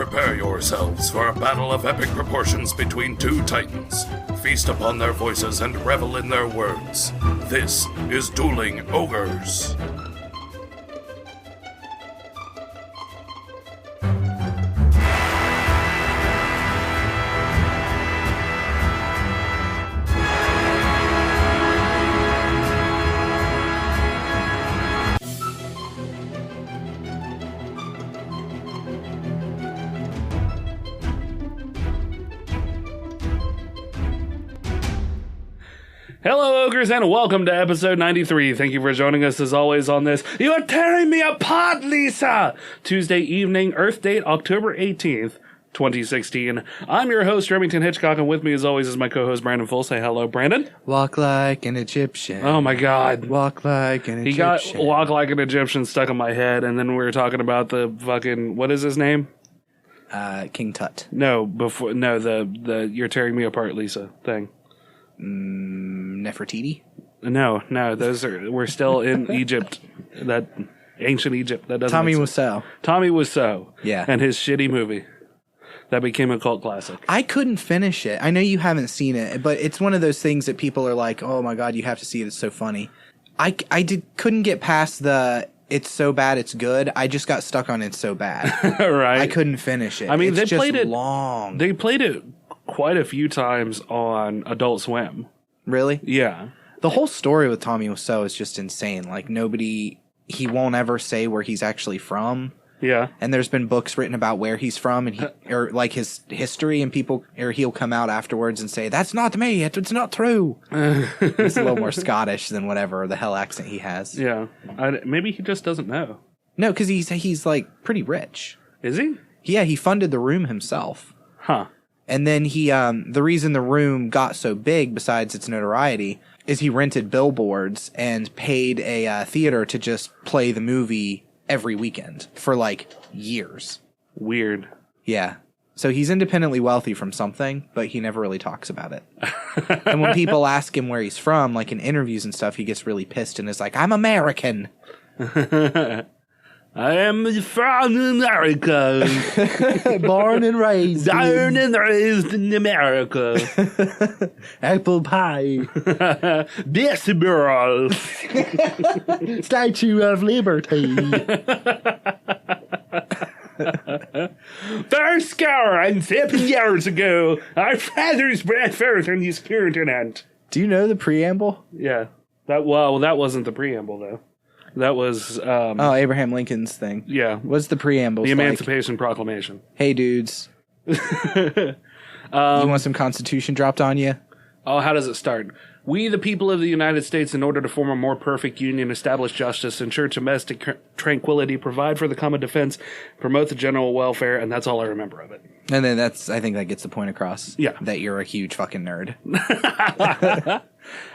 Prepare yourselves for a battle of epic proportions between two titans. Feast upon their voices and revel in their words. This is Dueling Ogres. Hello, Ogres, and welcome to episode 93. Thank you for joining us, as always, on this You Are Tearing Me Apart, Lisa! Tuesday evening, Earth date, October 18th, 2016. I'm your host, Remington Hitchcock, and with me, as always, is my co-host, Brandon Full. Say hello, Brandon. Walk like an Egyptian. Oh, my God. Walk like an Egyptian. He got Walk Like an Egyptian stuck in my head, and then we were talking about the fucking, what is his name? King Tut. No, the You're Tearing Me Apart, Lisa thing. Nefertiti? No, we're still in Egypt. That ancient Egypt. That doesn't Tommy Wiseau. Tommy Wiseau. Yeah. And his shitty movie. That became a cult classic. I couldn't finish it. I know you haven't seen it, but it's one of those things that people are like, oh my God, you have to see it. It's so funny. I couldn't get past the it's so bad it's good. I just got stuck on it's so bad. Right. I couldn't finish it. I mean, it's they played it long. They played it quite a few times on Adult Swim. Really? Yeah. The whole story with Tommy Wiseau is just insane. Like, he won't ever say where he's actually from. Yeah. And there's been books written about where he's from and or like his history, and he'll come out afterwards and say, that's not me. It's not true. He's a little more Scottish than whatever the hell accent he has. Yeah. Maybe he just doesn't know. No, because he's like pretty rich. Is he? Yeah, he funded the room himself. Huh. And then the reason the room got so big, besides its notoriety, is he rented billboards and paid a theater to just play the movie every weekend for like years. Weird. Yeah. So he's independently wealthy from something, but he never really talks about it. And when people ask him where he's from, like in interviews and stuff, he gets really pissed and is like, I'm American. I am from America. Born and raised. Born and raised in America. Apple pie. Decibel. Statue of Liberty. First and 7 years ago, our fathers bred forth on this continent. Do you know the preamble? Yeah. That wasn't the preamble, though. That was... Abraham Lincoln's thing. Yeah. What's the preamble? The Emancipation Proclamation. Hey, dudes. You want some Constitution dropped on you? Oh, how does it start? We, the people of the United States, in order to form a more perfect union, establish justice, ensure domestic tranquility, provide for the common defense, promote the general welfare, and that's all I remember of it. And then I think that gets the point across. Yeah. That you're a huge fucking nerd.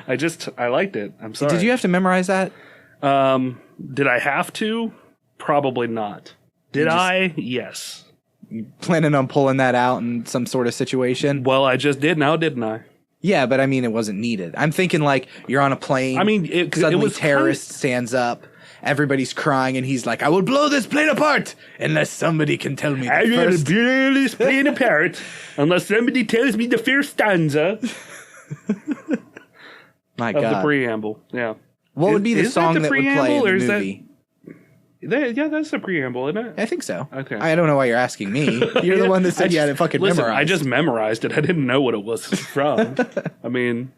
I liked it. I'm sorry. Did you have to memorize that? Did I have to? Probably not. Did I? Yes. You planning on pulling that out in some sort of situation? Well, I just did now, didn't I? Yeah, but I mean, it wasn't needed. I'm thinking like you're on a plane. I mean, suddenly it was terrorist stands up. Everybody's crying, and he's like, I will blow this plane apart unless somebody can tell me I will blow this plane apart unless somebody tells me the first stanza My of God. the preamble. Yeah. What would be the song that would play in the movie? Yeah, that's the preamble, isn't it? I think so. Okay. I don't know why you're asking me. You're the one that said you had it fucking memorized. I just memorized it. I didn't know what it was from. I mean,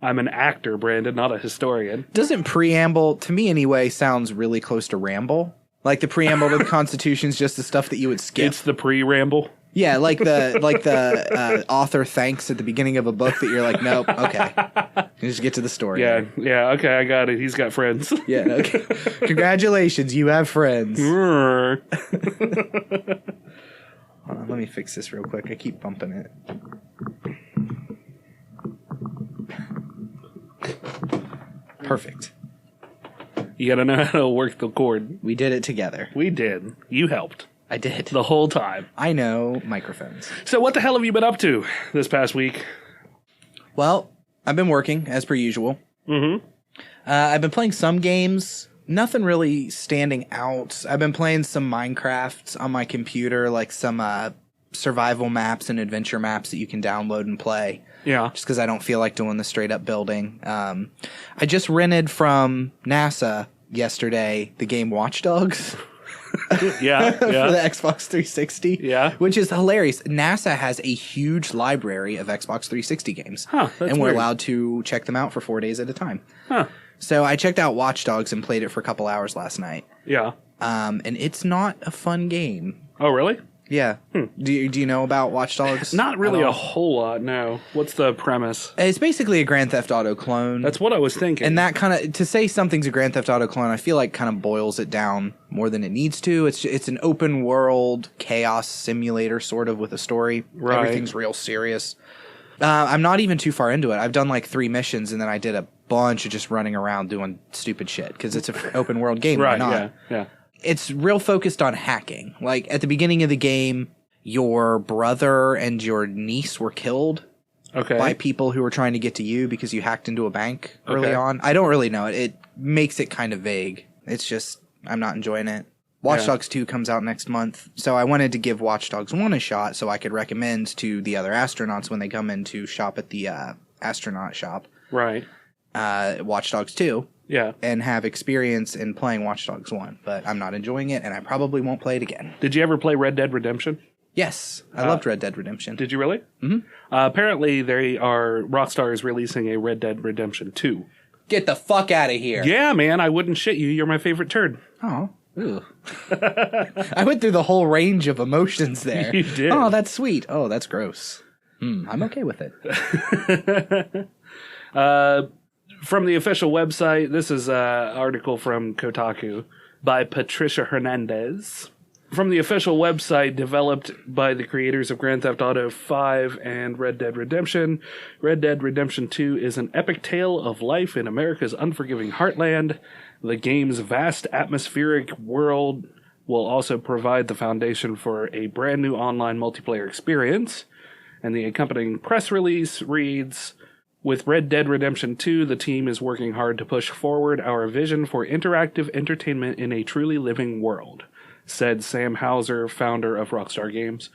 I'm an actor, Brandon, not a historian. Doesn't preamble, to me anyway, sounds really close to ramble? Like the preamble to the Constitution's just the stuff that you would skip. It's the pre-ramble. Yeah, like the author thanks at the beginning of a book that you're like, nope, okay. You just get to the story. Yeah, okay, I got it. He's got friends. Yeah, okay. Congratulations, you have friends. Hold on, let me fix this real quick. I keep bumping it. Perfect. You gotta know how to work the cord. We did it together. We did. You helped. I did. The whole time. I know microphones. So what the hell have you been up to this past week? Well, I've been working, as per usual. Mm-hmm. I've been playing some games, Nothing really standing out. I've been playing some Minecraft on my computer, like some survival maps and adventure maps that you can download and play. Yeah. Just because I don't feel like doing the straight up building. I just rented from NASA yesterday the game Watchdogs. Yeah. For the Xbox 360. Yeah. Which is hilarious. NASA has a huge library of Xbox 360 games. Huh, that's and we're weird. allowed to check them out for 4 days at a time. Huh. So I checked out Watchdogs and played it for a couple hours last night. Yeah. And it's not a fun game. Oh, really? Yeah. Do you know about Watchdogs? Not really at a all? whole lot, no. What's the premise? It's basically a Grand Theft Auto clone. That's what I was thinking. And that kind of, to say something's a Grand Theft Auto clone, I feel like kind of boils it down more than it needs to. It's an open world chaos simulator sort of with a story. Right. Everything's real serious. I'm not even too far into it. I've done like 3 missions and then I did a bunch of just running around doing stupid shit because it's an open world game. Right, Why not? yeah. It's real focused on hacking. Like at the beginning of the game, your brother and your niece were killed Okay. by people who were trying to get to you because you hacked into a bank early Okay. on. I don't really know it. It makes it kind of vague. It's just, I'm not enjoying it. Watch Dogs 2 comes out next month, so I wanted to give Watch Dogs 1 a shot so I could recommend to the other astronauts when they come in to shop at the astronaut shop Right. Watch Dogs 2 Yeah. and have experience in playing Watch Dogs 1. But I'm not enjoying it, and I probably won't play it again. Did you ever play Red Dead Redemption? Yes, I loved Red Dead Redemption. Did you really? Mm-hmm. Apparently, Rockstar is releasing a Red Dead Redemption 2. Get the fuck out of here. Yeah, man, I wouldn't shit you. You're my favorite turd. Oh. Ooh. I went through the whole range of emotions there. You did. Oh, that's sweet. Oh, that's gross. I'm okay with it. From the official website, this is an article from Kotaku by Patricia Hernandez. From the official website developed by the creators of Grand Theft Auto 5 and Red Dead Redemption 2 is an epic tale of life in America's unforgiving heartland. The game's vast atmospheric world will also provide the foundation for a brand new online multiplayer experience. And the accompanying press release reads, "With Red Dead Redemption 2, the team is working hard to push forward our vision for interactive entertainment in a truly living world," said Sam Hauser, founder of Rockstar Games.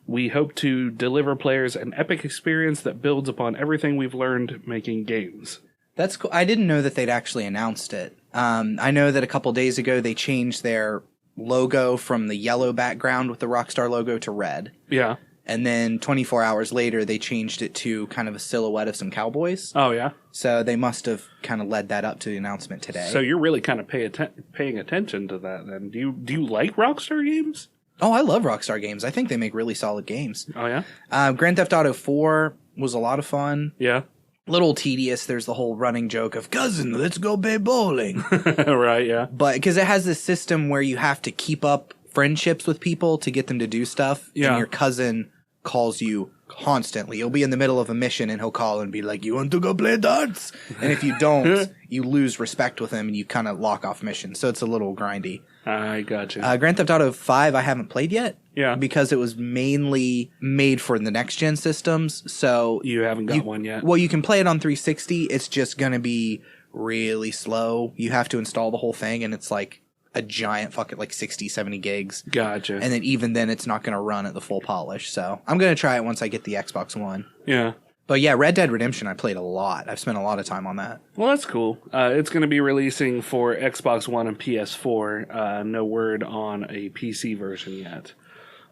"We hope to deliver players an epic experience that builds upon everything we've learned making games." That's cool. I didn't know that they'd actually announced it. I know that a couple days ago they changed their logo from the yellow background with the Rockstar logo to red. Yeah. And then 24 hours later, they changed it to kind of a silhouette of some cowboys. Oh, yeah? So they must have kind of led that up to the announcement today. So you're really kind of paying attention to that then. Do you like Rockstar Games? Oh, I love Rockstar Games. I think they make really solid games. Oh, yeah? Grand Theft Auto 4 was a lot of fun. Yeah. Little tedious. There's the whole running joke of, cousin, let's go play bowling. Right, yeah. But because it has this system where you have to keep up friendships with people to get them to do stuff. Yeah. And your cousin calls you constantly. You'll be in the middle of a mission and he'll call and be like, "You want to go play darts?" And if you don't, you lose respect with him and you kind of lock off missions. So it's a little grindy. I gotcha. Grand Theft Auto 5 I haven't played yet. Yeah. Because it was mainly made for the next gen systems. So You haven't got one yet? Well, you can play it on 360. It's just going to be really slow. You have to install the whole thing and it's like a giant fucking like 60, 70 gigs. Gotcha. And then even then it's not going to run at the full polish. So I'm going to try it once I get the Xbox One. Yeah. But yeah, Red Dead Redemption I played a lot. I've spent a lot of time on that. Well, that's cool. It's going to be releasing for Xbox One and PS4. No word on a PC version yet.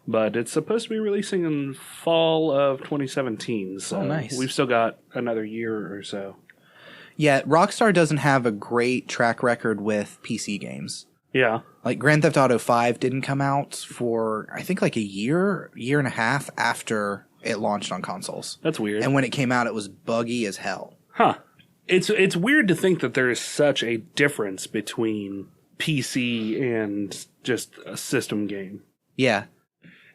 But it's supposed to be releasing in fall of 2017. So nice. We've still got another year or so. Yeah, Rockstar doesn't have a great track record with PC games. Yeah. Like Grand Theft Auto 5 didn't come out for, I think, like a year and a half after it launched on consoles. That's weird. And when it came out, it was buggy as hell. Huh. It's weird to think that there is such a difference between PC and just a system game. Yeah.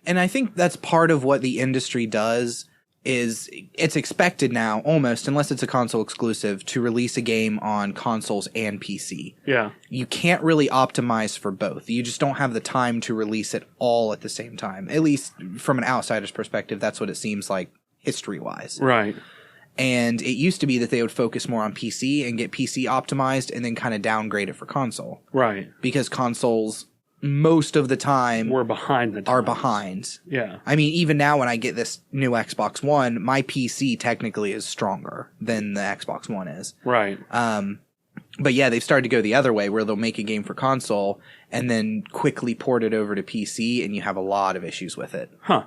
And I think that's part of what the industry does is it's expected now, almost, unless it's a console exclusive, to release a game on consoles and PC. Yeah. You can't really optimize for both. You just don't have the time to release it all at the same time. At least from an outsider's perspective, that's what it seems like history-wise. Right. And it used to be that they would focus more on PC and get PC optimized and then kind of downgrade it for console. Right. Because consoles, most of the time, We're behind the times. are behind. Yeah. I mean, even now when I get this new Xbox One, my PC technically is stronger than the Xbox One is. Right. But yeah, they've started to go the other way where they'll make a game for console and then quickly port it over to PC, and you have a lot of issues with it. Huh.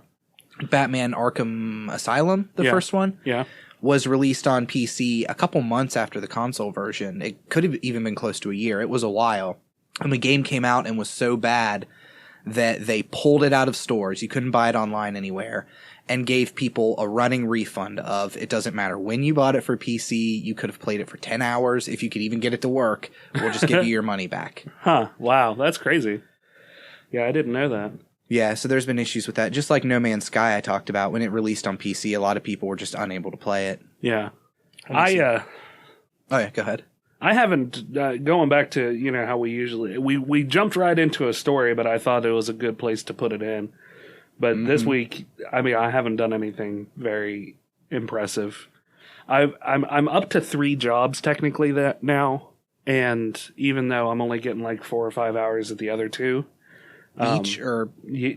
Batman Arkham Asylum, the first one, Yeah. was released on PC a couple months after the console version. It could have even been close to a year. It was a while. And the game came out and was so bad that they pulled it out of stores. You couldn't buy it online anywhere, and gave people a running refund of, it doesn't matter when you bought it for PC, you could have played it for 10 hours. If you could even get it to work, we'll just give you your money back. Huh. Wow. That's crazy. Yeah, I didn't know that. Yeah, so there's been issues with that. Just like No Man's Sky I talked about, when it released on PC, a lot of people were just unable to play it. Yeah. Oh yeah, go ahead. I haven't, going back to, you know, how we usually, we jumped right into a story, but I thought it was a good place to put it in. But this week, I mean, I haven't done anything very impressive. I'm up to 3 jobs technically that now, and even though I'm only getting like 4 or 5 hours at the other 2. Each or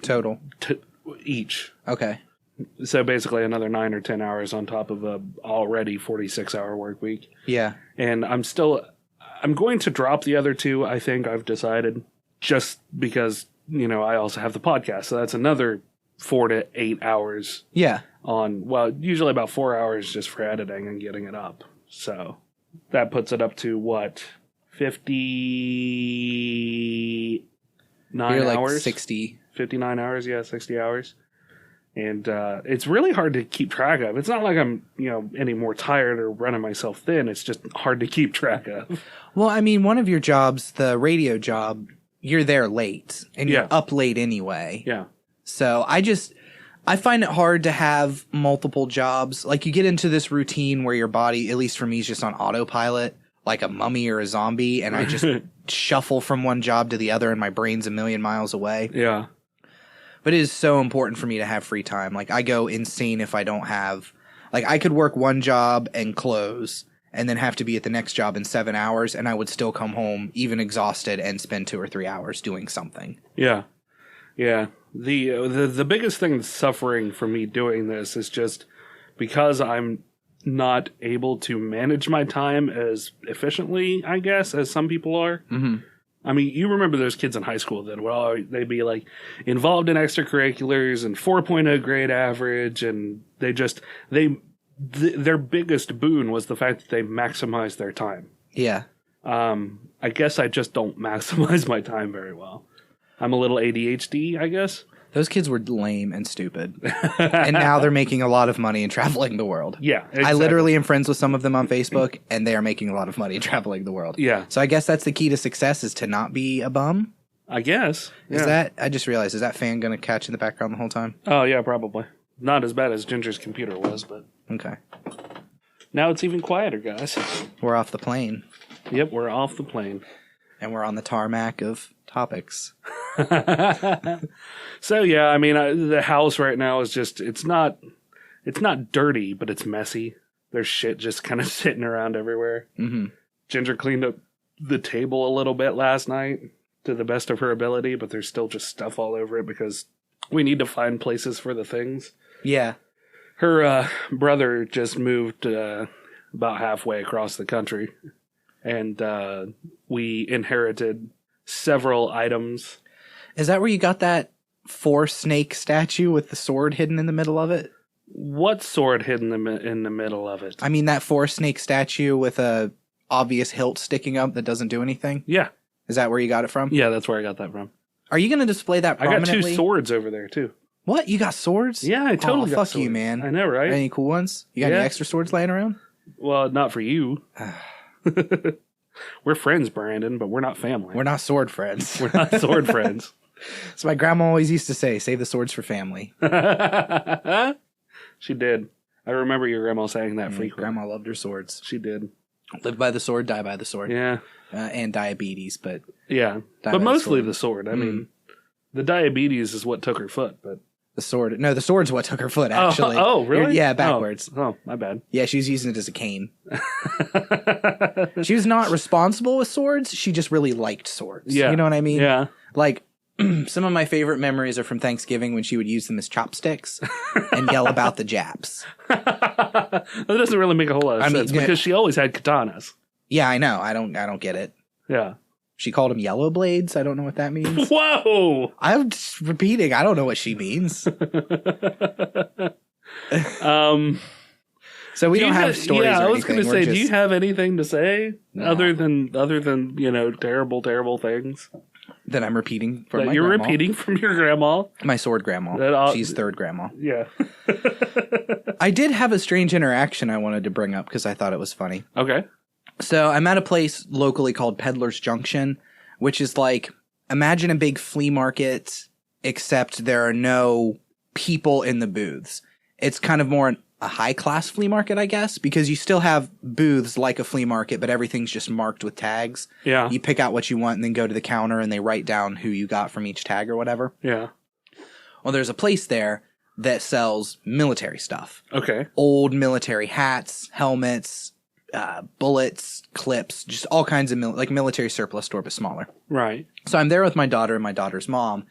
total? Each. Okay. So basically another 9 or 10 hours on top of a already 46-hour work week. Yeah. And I'm going to drop the other 2, I think I've decided, just because, you know, I also have the podcast. So that's another 4 to 8 hours. Yeah. Usually about 4 hours just for editing and getting it up. So that puts it up to what? 59 You're like hours? 60. 59 hours, yeah, 60 hours. And it's really hard to keep track of. It's not like I'm, you know, any more tired or running myself thin. It's just hard to keep track of. Well, I mean, one of your jobs, the radio job, you're there late. And you're up late anyway. Yeah. So I find it hard to have multiple jobs. Like, you get into this routine where your body, at least for me, is just on autopilot, like a mummy or a zombie. And I just shuffle from one job to the other and my brain's a million miles away. Yeah. But it is so important for me to have free time. Like, I go insane if I don't have... Like, I could work one job and close and then have to be at the next job in 7 hours, and I would still come home even exhausted and spend 2 or 3 hours doing something. Yeah. Yeah. The biggest thing that's suffering for me doing this is just because I'm not able to manage my time as efficiently, I guess, as some people are. Mm-hmm. I mean, you remember those kids in high school then? Well, they'd be like involved in extracurriculars and 4.0 grade average, and their biggest boon was the fact that they maximized their time. Yeah. I guess I just don't maximize my time very well. I'm a little ADHD, I guess. Those kids were lame and stupid. And now they're making a lot of money and traveling the world. Yeah. Exactly. I literally am friends with some of them on Facebook, and they are making a lot of money traveling the world. Yeah. So I guess that's the key to success, is to not be a bum. I guess. Is that, I just realized, is that fan going to catch in the background the whole time? Oh, yeah, probably. Not as bad as Ginger's computer was, but... Okay. Now it's even quieter, guys. We're off the plane. Yep, we're off the plane. And we're on the tarmac of topics. So, yeah, I mean, the house right now is just, it's not dirty, but it's messy. There's shit just kind of sitting around everywhere. Mm-hmm. Ginger cleaned up the table a little bit last night to the best of her ability, but there's still just stuff all over it because we need to find places for the things. Yeah. Her brother just moved about halfway across the country, and we inherited several items. Is that where you got that 4-snake statue with the sword hidden in the middle of it? What sword hidden in the middle of it? I mean, that 4-snake statue with a obvious hilt sticking up that doesn't do anything? Yeah. Is that where you got it from? Yeah, that's where I got that from. Are you going to display that prominently? I got 2 swords over there, too. What? You got swords? Yeah, I totally got fuck swords. you, man. I know, right? Any cool ones? You got any extra swords laying around? Well, not for you. We're friends, Brandon, but we're not family. We're not sword friends. We're not sword friends. So my grandma always used to say, save the swords for family. She did. I remember your grandma saying that frequently. Grandma loved her swords. She did. Live by the sword, die by the sword. Yeah. And diabetes, but... Yeah. But mostly the sword. I mean, the diabetes is what took her foot, but... The sword. No, the sword's what took her foot, actually. Oh, really? Yeah, backwards. Oh, my bad. Yeah, she was using it as a cane. She was not responsible with swords. She just really liked swords. Yeah. You know what I mean? Yeah. Like, some of my favorite memories are from Thanksgiving when she would use them as chopsticks and yell about the Japs. That doesn't really make a whole lot of sense because she always had katanas. Yeah, I know. I don't get it. Yeah. She called them yellow blades. I don't know what that means. Whoa! I'm just repeating. I don't know what she means. So we don't have stories. Yeah, or I was going to say, do you have anything to say No. other than terrible, terrible things that I'm repeating from that my you're grandma? repeating from your grandma? My sword grandma. She's third grandma. Yeah. I did have a strange interaction I wanted to bring up because I thought it was funny. Okay. So I'm at a place locally called Peddler's Junction, which is like, imagine a big flea market, except there are no people in the booths. It's kind of more a high-class flea market, I guess, because you still have booths like a flea market, but everything's just marked with tags. Yeah. You pick out what you want and then go to the counter and they write down who you got from each tag or whatever. Yeah. Well, there's a place there that sells military stuff. Okay. Old military hats, helmets, bullets, clips, just all kinds of military surplus store, but smaller. Right. So I'm there with my daughter and my daughter's mom,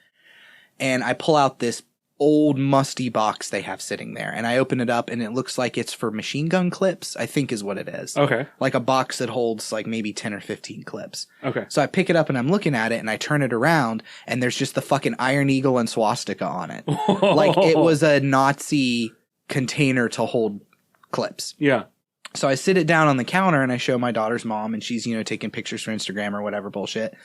and I pull out this old musty box they have sitting there, and I open it up, and it looks like it's for machine gun clips, I think is what it is. Okay. Like a box that holds like maybe 10 or 15 clips. Okay. So I pick it up and I'm looking at it and I turn it around and there's just the fucking Iron Eagle and swastika on it. Like it was a Nazi container to hold clips. Yeah. So I sit it down on the counter and I show my daughter's mom and she's, taking pictures for Instagram or whatever bullshit.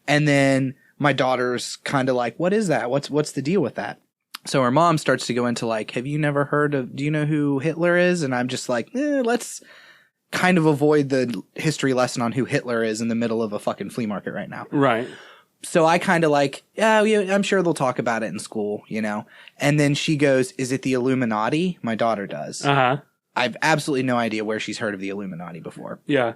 And then my daughter's kind of like, what is that? What's the deal with that? So her mom starts to go into like, do you know who Hitler is? And I'm just like, let's kind of avoid the history lesson on who Hitler is in the middle of a fucking flea market right now. Right. So I kind of like, yeah, I'm sure they'll talk about it in school, And then she goes, is it the Illuminati? My daughter does. Uh-huh. I've absolutely no idea where she's heard of the Illuminati before. Yeah.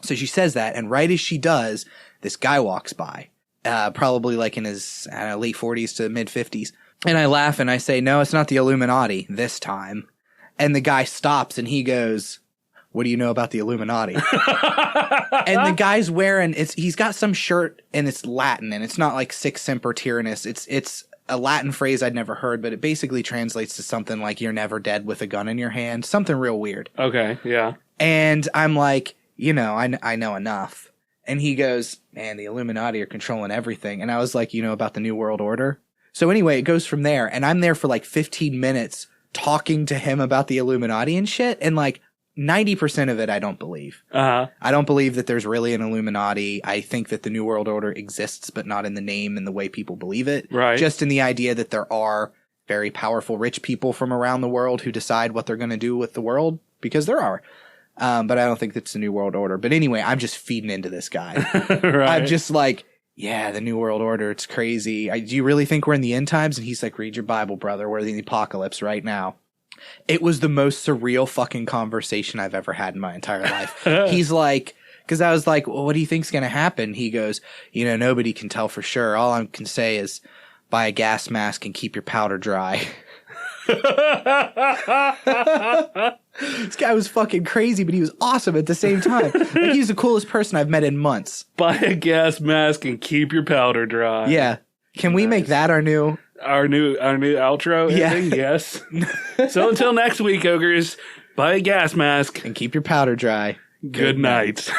So she says that, and right as she does, this guy walks by, probably like in his late 40s to mid 50s. And I laugh and I say, no, it's not the Illuminati this time. And the guy stops and he goes, what do you know about the Illuminati? And the guy's wearing, he's got some shirt and it's Latin and it's not like Sic Semper Tyrannis. It's a Latin phrase I'd never heard, but it basically translates to something like you're never dead with a gun in your hand. Something real weird. Okay. Yeah. And I'm like, I know enough. And he goes, man, the Illuminati are controlling everything. And I was like, about the New World Order? So anyway, it goes from there. And I'm there for like 15 minutes talking to him about the Illuminati and shit. And like 90% of it, I don't believe. Uh-huh. I don't believe that there's really an Illuminati. I think that the New World Order exists, but not in the name and the way people believe it. Right. Just in the idea that there are very powerful rich people from around the world who decide what they're going to do with the world, because there are. But I don't think that's the New World Order. But anyway, I'm just feeding into this guy. Right. I'm just like, yeah, the New World Order, it's crazy. Do you really think we're in the end times? And he's like, read your Bible, brother. We're in the apocalypse right now. It was the most surreal fucking conversation I've ever had in my entire life. He's like, because I was like, well, what do you think's going to happen? He goes, nobody can tell for sure. All I can say is buy a gas mask and keep your powder dry. This guy was fucking crazy, but he was awesome at the same time. Like, he's the coolest person I've met in months. Buy a gas mask and keep your powder dry. Yeah. Can we make that our new outro? Yeah. Ending? Yes. So until next week, Ogres, buy a gas mask and keep your powder dry. Good night.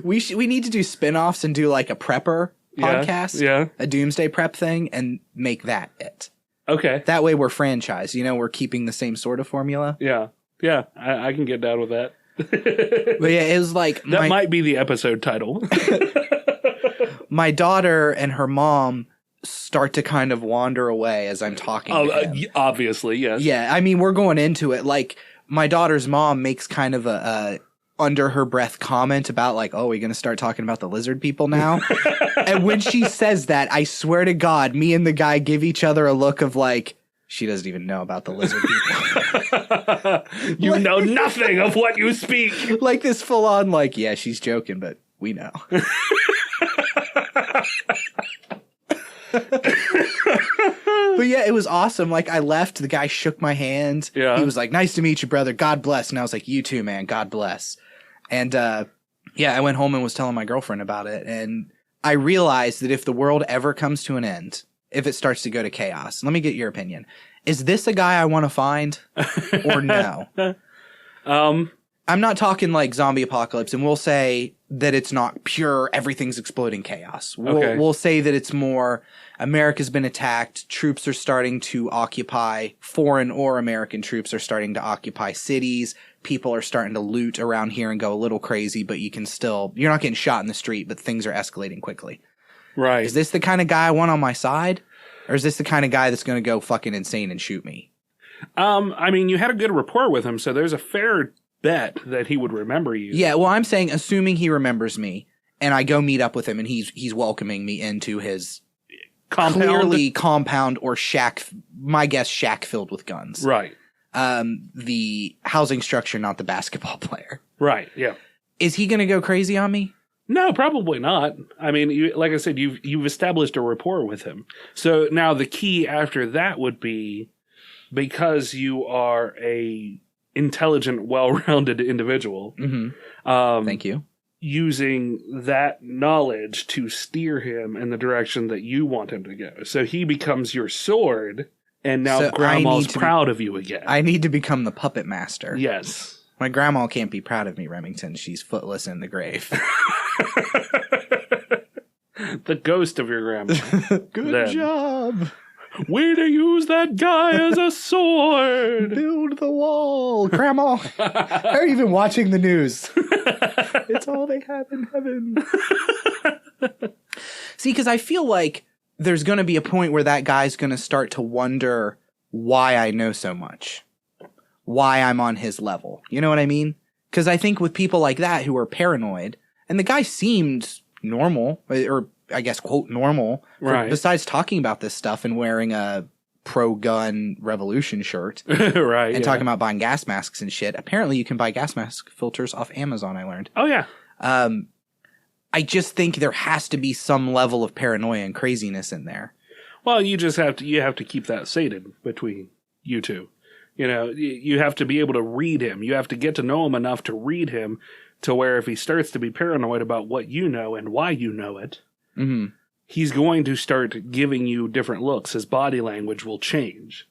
We need to do spin-offs and do like a prepper podcast. Yeah. A doomsday prep thing and make that it. Okay. That way we're franchised. We're keeping the same sort of formula. Yeah. Yeah. I can get down with that. But yeah, it was like that might be the episode title. My daughter and her mom start to kind of wander away as I'm talking to him. Obviously, yes. Yeah, I mean, we're going into it. Like, my daughter's mom makes kind of a under her breath comment about like, oh, we're going to start talking about the lizard people now. And when she says that, I swear to God, me and the guy give each other a look of like, she doesn't even know about the lizard people. You know nothing of what you speak. Like this full on, like, yeah, she's joking, but we know. yeah, it was awesome. Like, I left, the guy shook my hand. Yeah. He was like, nice to meet you, brother. God bless. And I was like, you too, man. God bless. And, yeah, I went home and was telling my girlfriend about it. And I realized that if the world ever comes to an end, if it starts to go to chaos, let me get your opinion. Is this a guy I want to find or no? I'm not talking like zombie apocalypse, and we'll say that it's not pure everything's exploding chaos. We'll say that it's more America's been attacked, troops are starting to occupy, foreign or American troops are starting to occupy cities, people are starting to loot around here and go a little crazy, but you're not getting shot in the street, but things are escalating quickly. Right. Is this the kind of guy I want on my side? Or is this the kind of guy that's going to go fucking insane and shoot me? I mean, you had a good rapport with him, so there's a fair bet that he would remember you. Yeah, well, I'm saying assuming he remembers me and I go meet up with him and he's welcoming me into his clearly compound or shack, my guess shack filled with guns. Right. The housing structure, not the basketball player. Right, yeah. Is he going to go crazy on me? No, probably not. I mean, like I said, you've established a rapport with him. So now the key after that would be, because you are a intelligent, well-rounded individual. Mm-hmm. Thank you. Using that knowledge to steer him in the direction that you want him to go. So he becomes your sword, and now Grandma's proud of you again. I need to become the puppet master. Yes. My grandma can't be proud of me, Remington. She's footless in the grave. The ghost of your grandma. Good job. Way to use that guy as a sword. Build the wall. Grandma, are you even watching the news? It's all they have in heaven. See, because I feel like there's going to be a point where that guy's going to start to wonder why I know so much. Why I'm on his level. You know what I mean? Because I think with people like that who are paranoid, and the guy seemed normal, or I guess, quote, normal, right, besides talking about this stuff and wearing a pro-gun revolution shirt. Right. And talking about buying gas masks and shit. Apparently you can buy gas mask filters off Amazon, I learned. Oh, yeah. I just think there has to be some level of paranoia and craziness in there. Well, you have to keep that sated between you two. You know, you have to be able to read him. You have to get to know him enough to read him to where if he starts to be paranoid about what you know and why you know it, mm-hmm, he's going to start giving you different looks. His body language will change.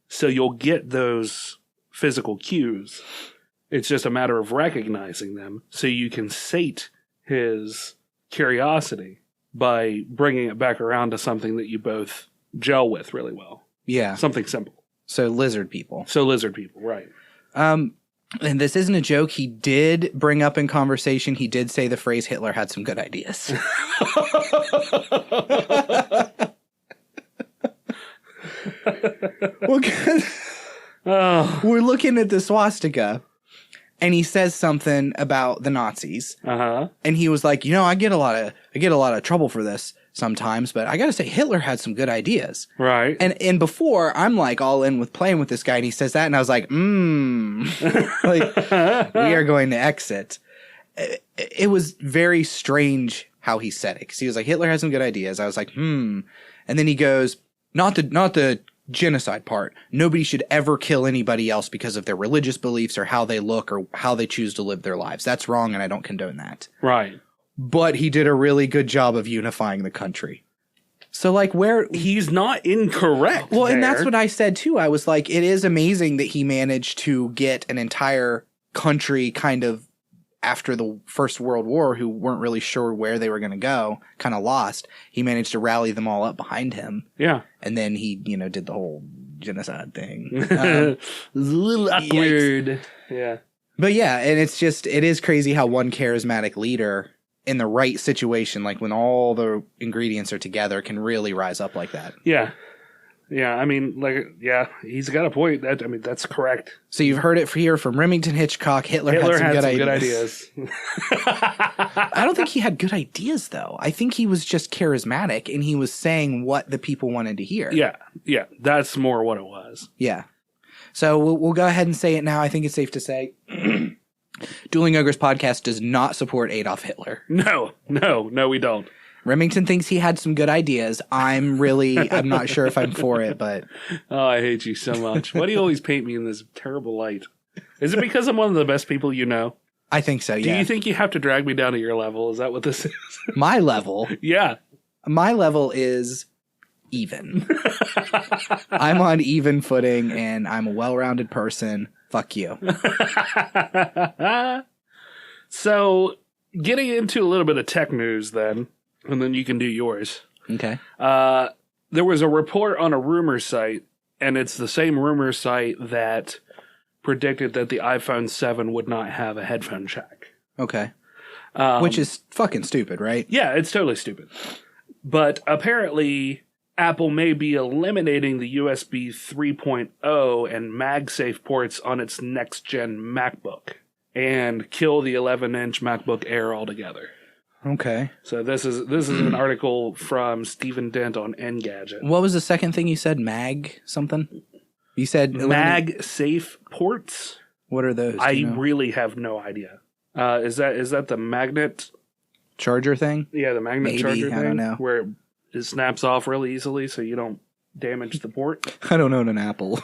So you'll get those physical cues. It's just a matter of recognizing them so you can sate his curiosity by bringing it back around to something that you both gel with really well. Yeah. Something simple. So lizard people, right. And this isn't a joke. He did bring up in conversation, he did say the phrase Hitler had some good ideas. We're looking at the swastika, and he says something about the Nazis. Uh-huh. And he was like, I get a lot of trouble for this sometimes, but I gotta say Hitler had some good ideas. Right. And before, I'm like all in with playing with this guy, and he says that, and I was like, like, we are going to exit. It was very strange how he said it, because he was like, Hitler has some good ideas. I was like, And then he goes, not the genocide part. Nobody should ever kill anybody else because of their religious beliefs or how they look or how they choose to live their lives. That's wrong, and I don't condone that. Right. But he did a really good job of unifying the country. So, like, where... He's not incorrect. Well, and that's what I said, too. I was like, it is amazing that he managed to get an entire country kind of after the First World War who weren't really sure where they were going to go, kind of lost. He managed to rally them all up behind him. Yeah. And then he, did the whole genocide thing. A little awkward. Yikes. Yeah. But yeah, and it is crazy how one charismatic leader in the right situation, like when all the ingredients are together, can really rise up like that. Yeah. Yeah, I mean, he's got a point. That's correct. So you've heard it here from Remington Hitchcock. Hitler had some good ideas. I don't think he had good ideas, though. I think he was just charismatic, and he was saying what the people wanted to hear. Yeah, that's more what it was. Yeah. So we'll go ahead and say it now. I think it's safe to say Dueling Ogres podcast does not support Adolf Hitler. No, we don't. Remington thinks he had some good ideas. I'm not sure if I'm for it, but... Oh, I hate you so much. Why do you always paint me in this terrible light? Is it because I'm one of the best people you know? I think so, yeah. Do you think you have to drag me down to your level? Is that what this is? My level? Yeah. My level is even. I'm on even footing, and I'm a well-rounded person. Fuck you. So, getting into a little bit of tech news then, and then you can do yours. Okay. There was a report on a rumor site, and it's the same rumor site that predicted that the iPhone 7 would not have a headphone jack. Okay. Which is fucking stupid, right? Yeah, it's totally stupid. But apparently, Apple may be eliminating the USB 3.0 and MagSafe ports on its next-gen MacBook and kill the 11-inch MacBook Air altogether. Okay. So this is an article from Stephen Dent on Engadget. What was the second thing you said? Mag something? You said... MagSafe ports? What are those? I really have no idea. Is that the magnet... charger thing? Yeah, the magnet charger thing. I don't know. Where it snaps off really easily so you don't damage the port. I don't own an Apple.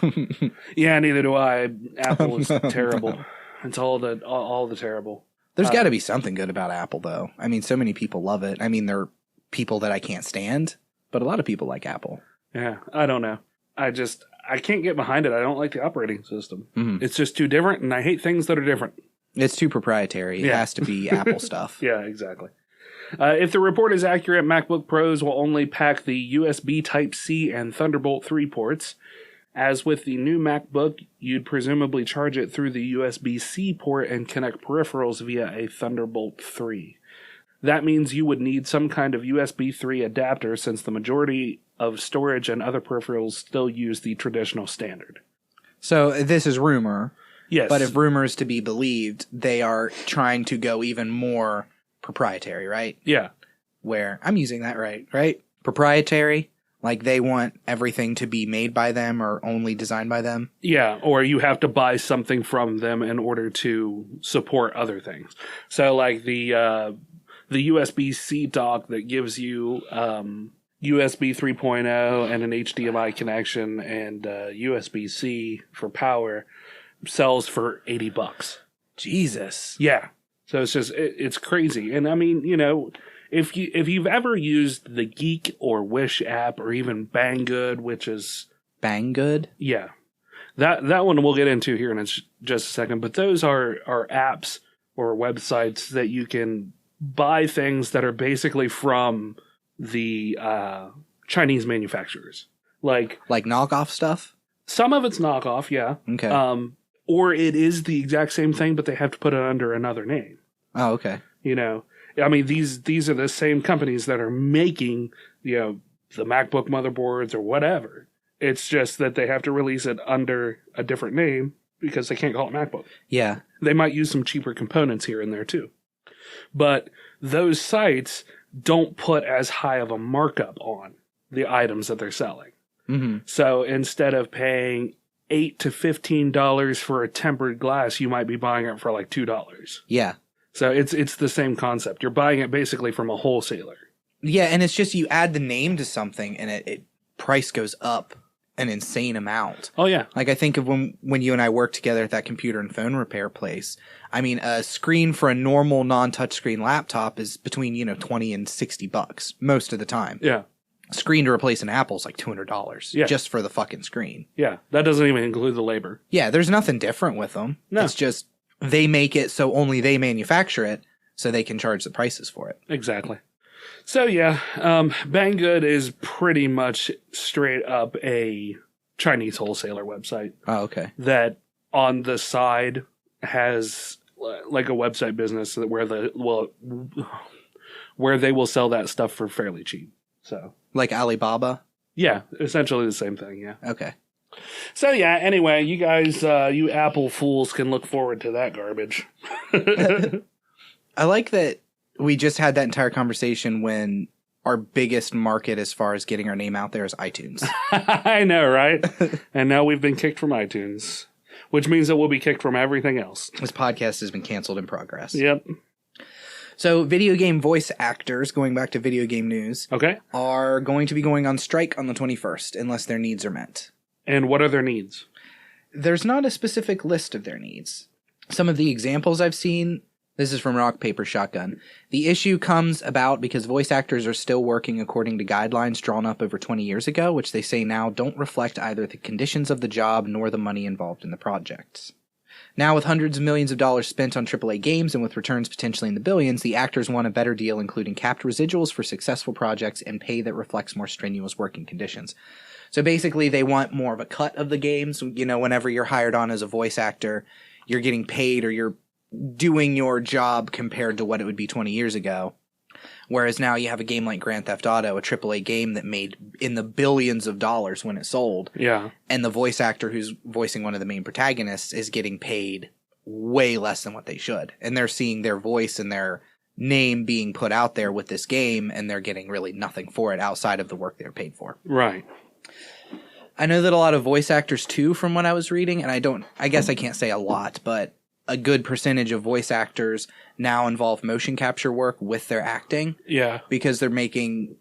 Yeah, neither do I. Apple is terrible. It's all the terrible. There's got to be something good about Apple, though. I mean, so many people love it. I mean, there are people that I can't stand, but a lot of people like Apple. Yeah, I don't know. I can't get behind it. I don't like the operating system. Mm-hmm. It's just too different, and I hate things that are different. It's too proprietary. It has to be Apple stuff. Yeah, exactly. If the report is accurate, MacBook Pros will only pack the USB Type-C and Thunderbolt 3 ports. As with the new MacBook, you'd presumably charge it through the USB-C port and connect peripherals via a Thunderbolt 3. That means you would need some kind of USB 3 adapter since the majority of storage and other peripherals still use the traditional standard. So this is rumor. Yes. But if rumor is to be believed, they are trying to go even more proprietary, right? Yeah. Where, I'm using that right? Proprietary, like they want everything to be made by them or only designed by them. Yeah, or you have to buy something from them in order to support other things. So like the USB-C dock that gives you USB 3.0 and an HDMI connection and USB-C for power sells for $80. Jesus. Yeah. So it's just it's crazy. And I mean, you know, if you've ever used the Geek or Wish app or even Banggood, which is Banggood? Yeah. That one we'll get into here in just a second, but those are apps or websites that you can buy things that are basically from the Chinese manufacturers. Like knockoff stuff? Some of it's knockoff, yeah. Okay. Or it is the exact same thing, but they have to put it under another name. Oh, okay. You know, I mean, these are the same companies that are making, you know, the MacBook motherboards or whatever. It's just that they have to release it under a different name because they can't call it MacBook. Yeah. They might use some cheaper components here and there too. But those sites don't put as high of a markup on the items that they're selling. Mm-hmm. So instead of paying $8 to $15 for a tempered glass, you might be buying it for like $2. Yeah. So it's the same concept. You're buying it basically from a wholesaler. Yeah, and it's just you add the name to something and it price goes up an insane amount. Oh, yeah. Like I think of when you and I worked together at that computer and phone repair place. I mean, a screen for a normal non-touchscreen laptop is between, $20 and $60 most of the time. Yeah. Screen to replace an Apple is like $200 just for the fucking screen. Yeah, that doesn't even include the labor. Yeah, there's nothing different with them. No. It's just they make it so only they manufacture it so they can charge the prices for it. Exactly. So yeah, Banggood is pretty much straight up a Chinese wholesaler website. Oh, okay. That on the side has like a website business where they will sell that stuff for fairly cheap. So like Alibaba? Yeah, essentially the same thing, yeah. Okay. So yeah, anyway, you guys, you Apple fools can look forward to that garbage. I like that we just had that entire conversation when our biggest market as far as getting our name out there is iTunes. I know, right? And now we've been kicked from iTunes, which means that we'll be kicked from everything else. This podcast has been canceled in progress. Yep. So video game voice actors, going back to video game news, Okay. are going to be going on strike on the 21st unless their needs are met. And what are their needs? There's not a specific list of their needs. Some of the examples I've seen, this is from Rock, Paper, Shotgun. The issue comes about because voice actors are still working according to guidelines drawn up over 20 years ago, which they say now don't reflect either the conditions of the job nor the money involved in the projects. Now, with hundreds of millions of dollars spent on AAA games and with returns potentially in the billions, the actors want a better deal, including capped residuals for successful projects and pay that reflects more strenuous working conditions. So basically, they want more of a cut of the games. You know, whenever you're hired on as a voice actor, you're getting paid or you're doing your job compared to what it would be 20 years ago. Whereas now you have a game like Grand Theft Auto, a AAA game that made in the billions of dollars when it sold. Yeah. And the voice actor who's voicing one of the main protagonists is getting paid way less than what they should. And they're seeing their voice and their name being put out there with this game, and they're getting really nothing for it outside of the work they're paid for. Right. I know that a lot of voice actors too, from what I was reading, and I guess I can't say a lot, but a good percentage of voice actors now involve motion capture work with their acting. Yeah. Because they're making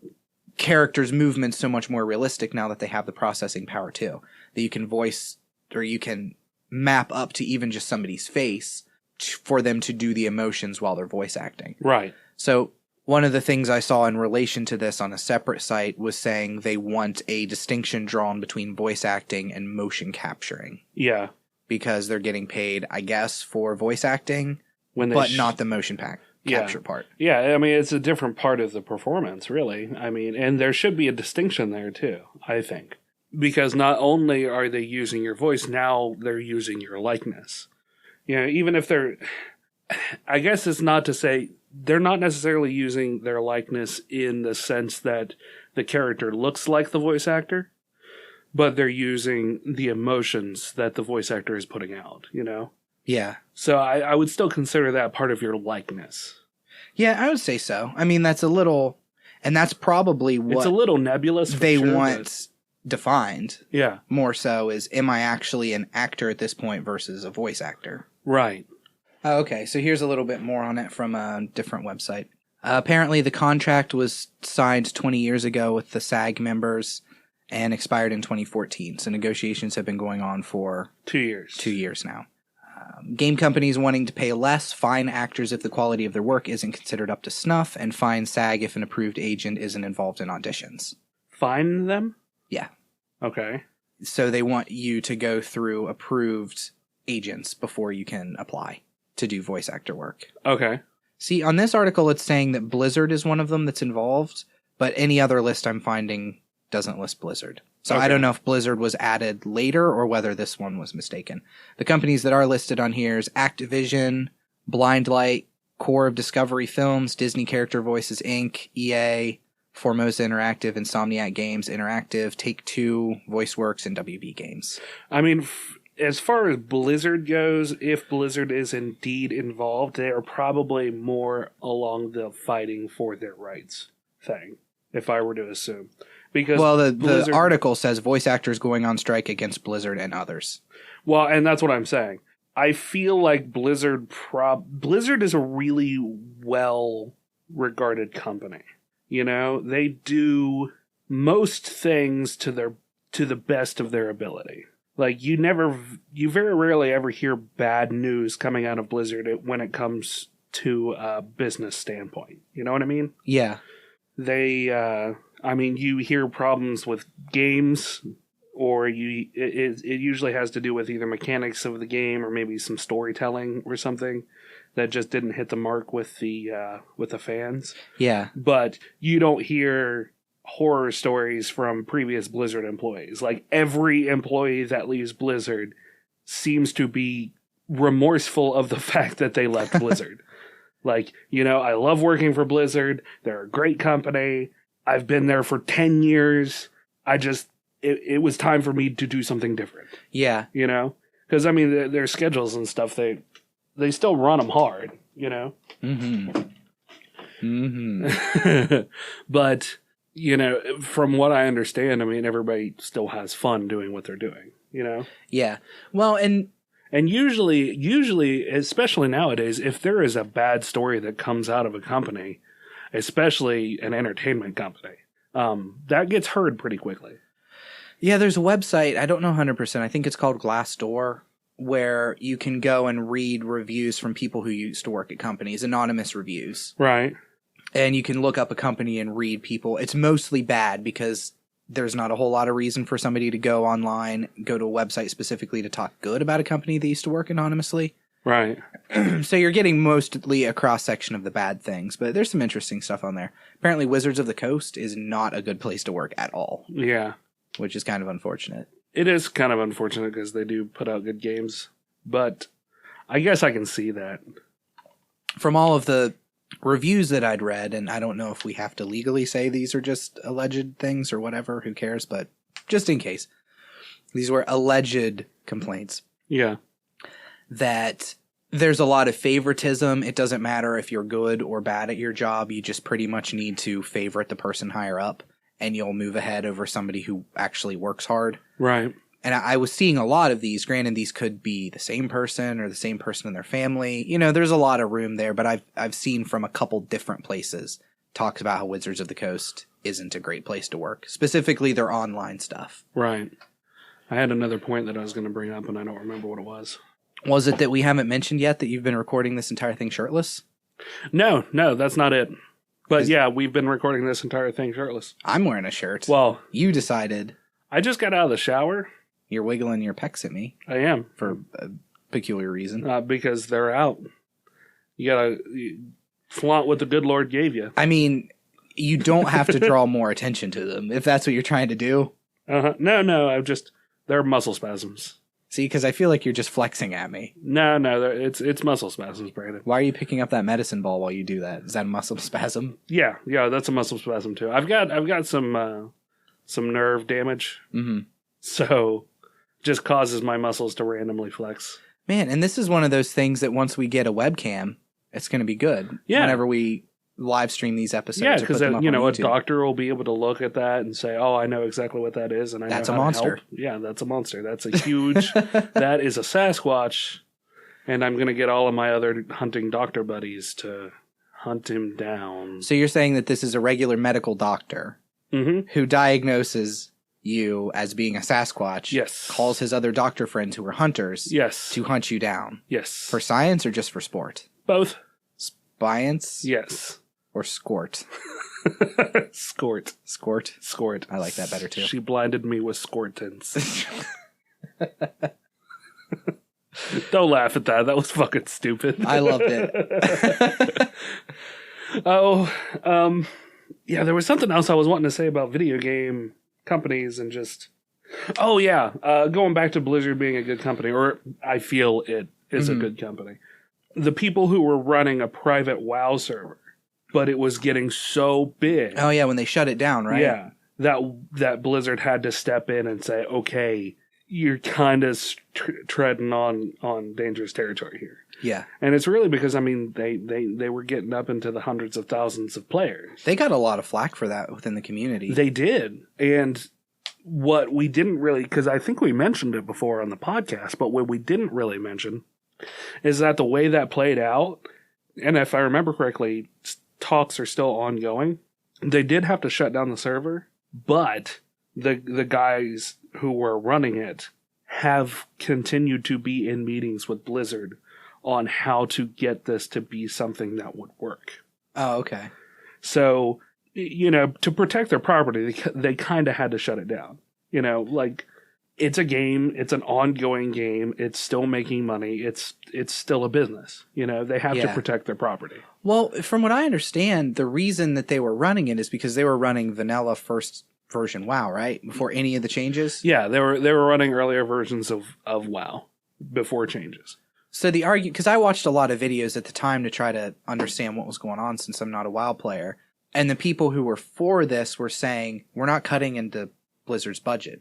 characters' movements so much more realistic now that they have the processing power too. That you can voice, or you can map up to even just somebody's face for them to do the emotions while they're voice acting. Right. So one of the things I saw in relation to this on a separate site was saying they want a distinction drawn between voice acting and motion capturing. Yeah. Because they're getting paid, I guess, for voice acting, but not the motion capture part. Yeah, I mean, it's a different part of the performance, really. I mean, and there should be a distinction there, too, I think. Because not only are they using your voice, now they're using your likeness. You know, even if they're... I guess it's not to say... They're not necessarily using their likeness in the sense that the character looks like the voice actor, but they're using the emotions that the voice actor is putting out, you know? Yeah. So I would still consider that part of your likeness. Yeah, I would say so. I mean, that's a little... And that's probably what... It's a little nebulous. They want defined. Yeah. More so is, am I actually an actor at this point versus a voice actor? Right. Okay, so here's a little bit more on it from a different website. Apparently, the contract was signed 20 years ago with the SAG members and expired in 2014. So negotiations have been going on for 2 years. 2 years now. Game companies wanting to pay less, fine actors if the quality of their work isn't considered up to snuff, and fine SAG if an approved agent isn't involved in auditions. Fine them? Yeah. Okay. So they want you to go through approved agents before you can apply to do voice actor work. Okay. See, on this article, it's saying that Blizzard is one of them that's involved, but any other list I'm finding doesn't list Blizzard. So Okay. I don't know if Blizzard was added later or whether this one was mistaken. The companies that are listed on here is Activision, Blindlight, Core of Discovery Films, Disney Character Voices Inc., EA, Formosa Interactive, Insomniac Games Interactive, Take-Two, VoiceWorks, and WB Games. I mean, as far as Blizzard goes, if Blizzard is indeed involved, they are probably more along the fighting for their rights thing, if I were to assume. Because the article says voice actors going on strike against Blizzard and others. Well, and that's what I'm saying. I feel like Blizzard is a really well-regarded company. You know, they do most things to the best of their ability. Like, you very rarely ever hear bad news coming out of Blizzard when it comes to a business standpoint. You know what I mean? Yeah. You hear problems with games, or it usually has to do with either mechanics of the game or maybe some storytelling or something that just didn't hit the mark with the fans. Yeah. But you don't hear horror stories from previous Blizzard employees. Like, every employee that leaves Blizzard seems to be remorseful of the fact that they left Blizzard. Like, you know, I love working for Blizzard. They're a great company. I've been there for 10 years. It was time for me to do something different. Yeah. You know? Because, I mean, their schedules and stuff, they still run them hard, you know? Mm-hmm. Mm-hmm. But, you know, from what I understand, I mean, everybody still has fun doing what they're doing, you know? Yeah. Well, and And usually, especially nowadays, if there is a bad story that comes out of a company, especially an entertainment company, that gets heard pretty quickly. Yeah, there's a website, I don't know 100%, I think it's called Glassdoor, where you can go and read reviews from people who used to work at companies, anonymous reviews. Right. And you can look up a company and read people. It's mostly bad because there's not a whole lot of reason for somebody to go online, go to a website specifically to talk good about a company that used to work anonymously. Right. So you're getting mostly a cross-section of the bad things, but there's some interesting stuff on there. Apparently Wizards of the Coast is not a good place to work at all. Yeah. Which is kind of unfortunate. It is kind of unfortunate because they do put out good games, but I guess I can see that. From all of the reviews that I'd read, and I don't know if we have to legally say these are just alleged things or whatever, who cares, but just in case. These were alleged complaints. Yeah. That there's a lot of favoritism. It doesn't matter if you're good or bad at your job. You just pretty much need to favorite the person higher up, and you'll move ahead over somebody who actually works hard. Right. And I was seeing a lot of these. Granted, these could be the same person or the same person in their family. You know, there's a lot of room there, but I've seen from a couple different places talks about how Wizards of the Coast isn't a great place to work. Specifically, their online stuff. Right. I had another point that I was going to bring up, and I don't remember what it was. Was it that we haven't mentioned yet that you've been recording this entire thing shirtless? No, that's not it. But yeah, we've been recording this entire thing shirtless. I'm wearing a shirt. Well, you decided. I just got out of the shower. You're wiggling your pecs at me. I am. For a peculiar reason. Because they're out. You gotta flaunt what the good Lord gave you. I mean, you don't have to draw more attention to them if that's what you're trying to do. No, they're muscle spasms. See, because I feel like you're just flexing at me. No, it's muscle spasms, Brandon. Why are you picking up that medicine ball while you do that? Is that a muscle spasm? Yeah, that's a muscle spasm too. I've got some nerve damage. Mm-hmm. So just causes my muscles to randomly flex. Man, and this is one of those things that once we get a webcam, it's going to be good. Yeah. Whenever we live stream these episodes. Yeah, because a doctor will be able to look at that and say, "Oh, I know exactly what that is, and I that's know a how monster." To help. Yeah, that's a monster. That's a huge. That is a Sasquatch, and I'm going to get all of my other hunting doctor buddies to hunt him down. So you're saying that this is a regular medical doctor who diagnoses you as being a Sasquatch. Yes. Calls his other doctor friends who are hunters. Yes. To hunt you down. Yes. For science or just for sport? Both. Science? Yes. Or skort? Skort. Skort? Skort. I like that better too. She blinded me with skortons. Don't laugh at that. That was fucking stupid. I loved it. Yeah, there was something else I was wanting to say about video game companies and just... going back to Blizzard being a good company, or I feel it is a good company. The people who were running a private WoW server, but it was getting so big. Oh yeah, when they shut it down, right? Yeah, that Blizzard had to step in and say, okay, you're kind of treading on dangerous territory here. Yeah. And it's really because, I mean, they were getting up into the hundreds of thousands of players. They got a lot of flack for that within the community. They did. And what we didn't really, because I think we mentioned it before on the podcast, but what we didn't really mention is that the way that played out, and if I remember correctly, talks are still ongoing. They did have to shut down the server, but the guys who were running it have continued to be in meetings with Blizzard on how to get this to be something that would work. Oh, okay. So, to protect their property, they kind of had to shut it down. It's a game. It's an ongoing game. It's still making money. It's still a business. They have to protect their property. Well, from what I understand, the reason that they were running it is because they were running vanilla first version WoW, right? Before any of the changes? Yeah, they were running earlier versions of WoW before changes. So the argument, because I watched a lot of videos at the time to try to understand what was going on since I'm not a WoW player, and the people who were for this were saying, we're not cutting into Blizzard's budget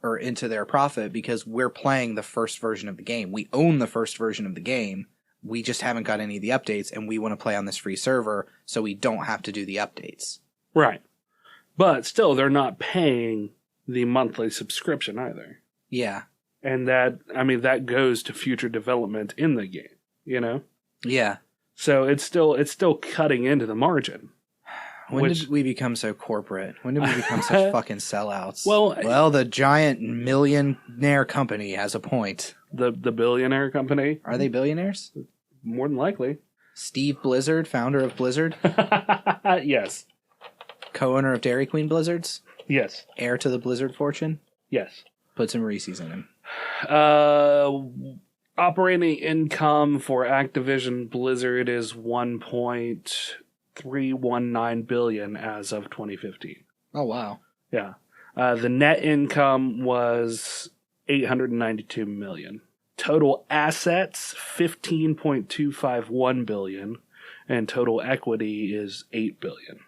or into their profit because we're playing the first version of the game. We own the first version of the game. We just haven't got any of the updates, and we want to play on this free server so we don't have to do the updates. Right. But still, they're not paying the monthly subscription either. Yeah. And that goes to future development in the game, you know? Yeah. So it's still cutting into the margin. When did we become so corporate? When did we become such fucking sellouts? Well, the giant millionaire company has a point. The billionaire company? Are they billionaires? More than likely. Steve Blizzard, founder of Blizzard? Yes. Co-owner of Dairy Queen Blizzards? Yes. Heir to the Blizzard fortune? Yes. Put some Reese's in him. Operating income for Activision Blizzard is $1.319 billion as of 2015. Oh, wow. Yeah. The net income was $892 million. Total assets, $15.251 billion. And total equity is $8 billion.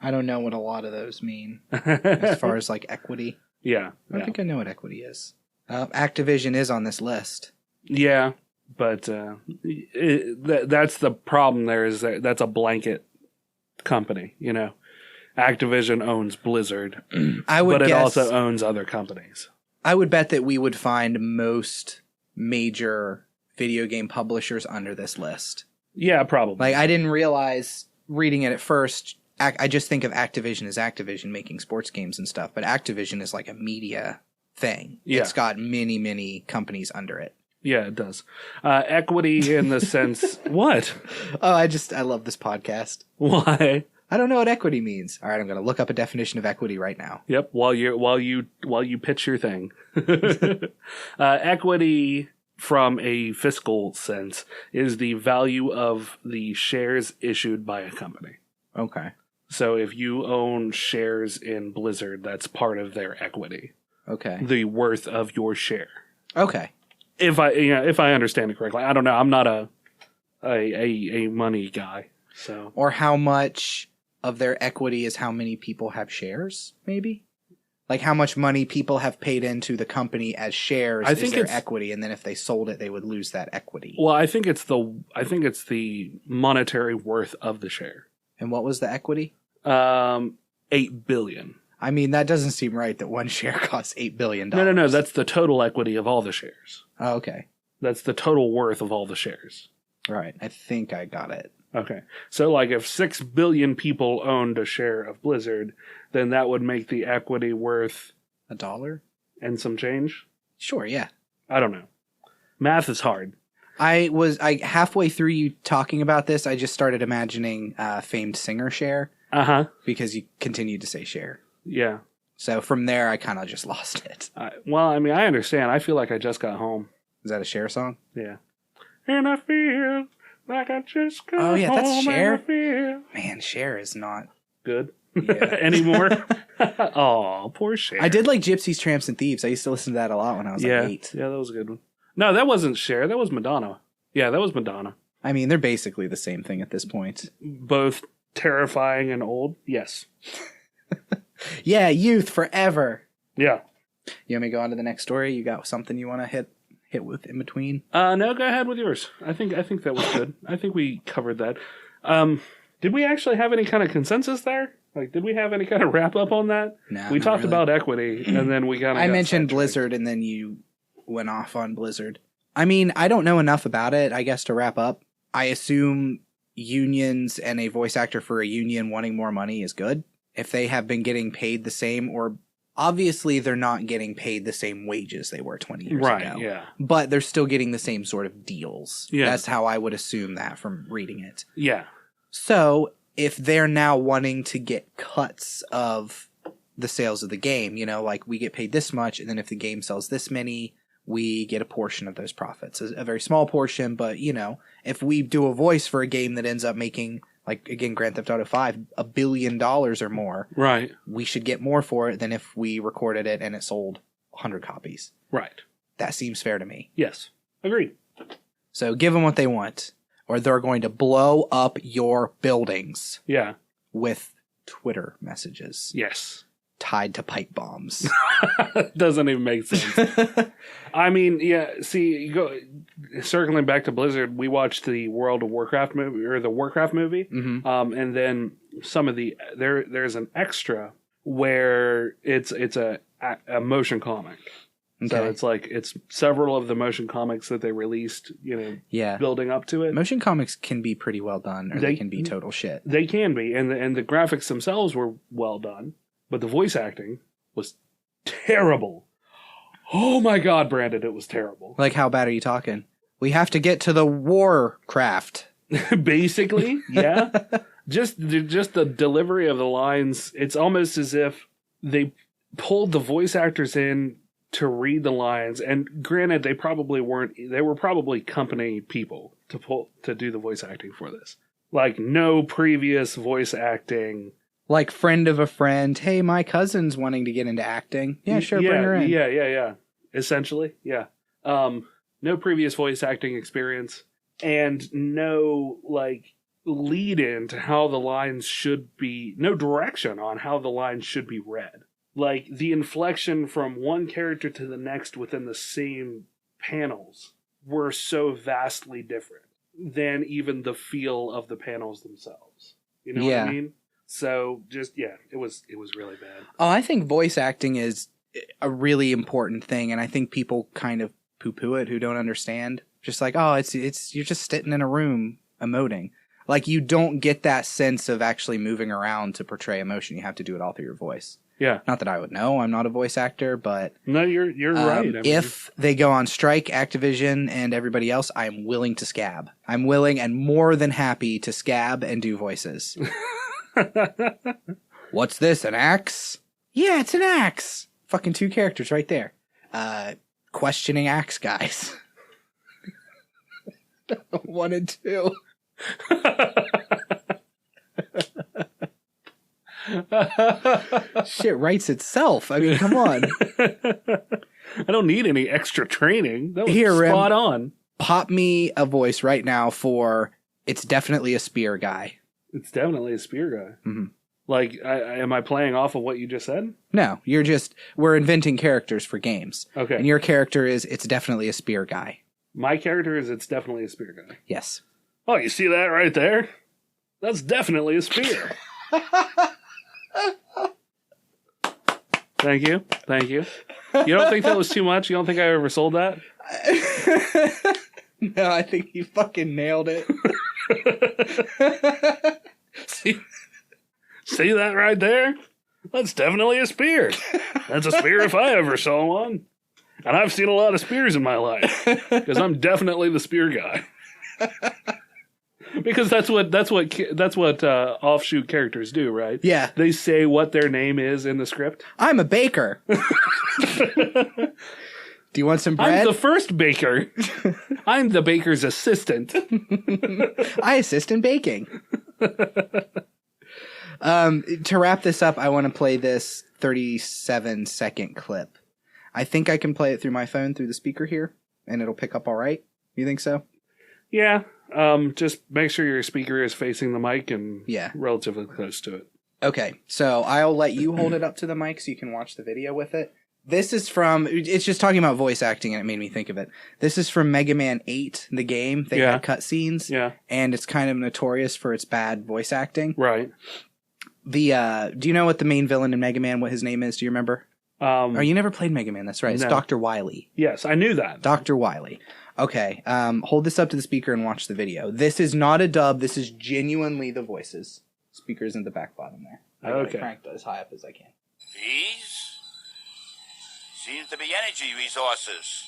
I don't know what a lot of those mean as far as like equity. Yeah. I think I know what equity is. Activision is on this list. Yeah, but that's the problem there is that's a blanket company, you know. Activision owns Blizzard, but it also owns other companies. I would bet that we would find most major video game publishers under this list. Yeah, probably. Like, I didn't realize reading it at first. I just think of Activision as Activision making sports games and stuff, but Activision is like a media thing. Yeah. It's got many, many companies under it. Yeah, it does. Equity in the sense... What? Oh, I love this podcast. Why? I don't know what equity means. All right, I'm going to look up a definition of equity right now. Yep, while you pitch your thing. Equity, from a fiscal sense, is the value of the shares issued by a company. Okay. So if you own shares in Blizzard, that's part of their equity. Okay. The worth of your share. Okay. If I understand it correctly. I don't know. I'm not a money guy. So. Or how much of their equity is how many people have shares, maybe? Like how much money people have paid into the company as shares is their equity, and then if they sold it, they would lose that equity. Well, I think it's the monetary worth of the share. And what was the equity? $8 billion. I mean, that doesn't seem right that one share costs $8 billion. No. That's the total equity of all the shares. Oh, okay. That's the total worth of all the shares. Right. I think I got it. Okay. So, like, if 6 billion people owned a share of Blizzard, then that would make the equity worth... $1? And some change? Sure, yeah. I don't know. Math is hard. I halfway through you talking about this, I just started imagining famed singer Cher. Uh-huh. Because you continued to say Cher. Yeah. So from there, I kind of just lost it. Well, I mean, I understand. I feel like I just got home. Is that a Cher song? Yeah. And I feel like I just got home. Oh, yeah, that's Cher. Man, Cher is not good yeah. anymore. Oh, poor Cher. I did like Gypsies, Tramps, and Thieves. I used to listen to that a lot when I was like 8. Yeah, that was a good one. No, that wasn't Cher. That was Madonna. Yeah, that was Madonna. I mean, they're basically the same thing at this point. Both terrifying and old. Yes. Yeah, youth forever. Yeah. You want me to go on to the next story? You got something you want to hit with in between? No, go ahead with yours. I think that was good. I think we covered that. Did we actually have any kind of consensus there? Like, did we have any kind of wrap up on that? No. We talked about equity, and then we kind of. I mentioned Blizzard, and then you went off on Blizzard. I mean, I don't know enough about it. I guess to wrap up, I assume unions and a voice actor for a union wanting more money is good. If they have been getting paid the same, or obviously they're not getting paid the same wages they were 20 years ago. Right, yeah. But they're still getting the same sort of deals. Yeah. That's how I would assume that from reading it. Yeah. So if they're now wanting to get cuts of the sales of the game, you know, like we get paid this much, and then if the game sells this many, we get a portion of those profits. A very small portion, but, you know, if we do a voice for a game that ends up making... like, again, Grand Theft Auto 5, $1 billion or more. Right. We should get more for it than if we recorded it and it sold 100 copies. Right. That seems fair to me. Yes. Agreed. So give them what they want, or they're going to blow up your buildings. Yeah. With Twitter messages. Yes. Tied to pipe bombs. Doesn't even make sense. I mean, yeah, see, circling back to Blizzard, we watched the World of Warcraft movie, or the Warcraft movie, mm-hmm. And then some of there's an extra where it's a motion comic, So Okay. it's several of the motion comics that they released, Yeah. building up to it. Motion comics can be pretty well done, or they can be total shit. They can be, and the graphics themselves were well done, but the voice acting was terrible. Oh my God, Brandon, it was terrible. Like, how bad are you talking? We have to get to the Warcraft. Basically, yeah. Just the delivery of the lines, it's almost as if they pulled the voice actors in to read the lines, and granted, they were probably company people to do the voice acting for this. Like, no previous voice acting. Like, friend of a friend. Hey, my cousin's wanting to get into acting. Yeah, sure, bring her in. Yeah. Essentially, yeah. No previous voice acting experience, and no, lead in to how the lines should be, no direction on how the lines should be read. Like, the inflection from one character to the next within the same panels were so vastly different than even the feel of the panels themselves. You know what I mean? So, it was really bad. Oh, I think voice acting is a really important thing, and I think people kind of poo-poo it who don't understand. Just like, oh, it's you're just sitting in a room emoting. Like, you don't get that sense of actually moving around to portray emotion. You have to do it all through your voice. Yeah. Not that I would know. I'm not a voice actor, but... No, you're right. I mean, if they go on strike, Activision and everybody else, I am willing to scab. I'm willing and more than happy to scab and do voices. What's this, an axe? Yeah, it's an axe. Fucking 2 characters right there. Questioning axe guys. 1 and 2. Shit writes itself. I mean, come on. I don't need any extra training. That was Here, spot on. Pop me a voice right now for it's definitely a spear guy. It's definitely a spear guy. Mm-hmm. Like, am I playing off of what you just said? No, we're inventing characters for games. Okay. And your character is, it's definitely a spear guy. My character is, it's definitely a spear guy. Yes. Oh, you see that right there? That's definitely a spear. Thank you. You don't think that was too much? You don't think I oversold that? No, I think you fucking nailed it. See that right there? That's definitely a spear. That's a spear if I ever saw one. And I've seen a lot of spears in my life. Because I'm definitely the spear guy. Because that's what offshoot characters do, right? Yeah. They say what their name is in the script. I'm a baker. Do you want some bread? I'm the first baker. I'm the baker's assistant. I assist in baking. To wrap this up, I want to play this 37-second clip. I think I can play it through my phone through the speaker here, and it'll pick up all right. You think so? Yeah. Just make sure your speaker is facing the mic and relatively close to it. Okay, so I'll let you hold it up to the mic so you can watch the video with it. This is from, it's just talking about voice acting and it made me think of it. This is from Mega Man 8, the game. They had cutscenes. Yeah. And it's kind of notorious for its bad voice acting. Right. Do you know what the main villain in Mega Man, what his name is? Do you remember? Oh, you never played Mega Man, that's right. It's Dr. Wily. Yes, I knew that. Dr. Wily. Okay, hold this up to the speaker and watch the video. This is not a dub, this is genuinely the voices. Speaker's in the back bottom there. I got it cranked as high up as I can. These seem to be energy resources.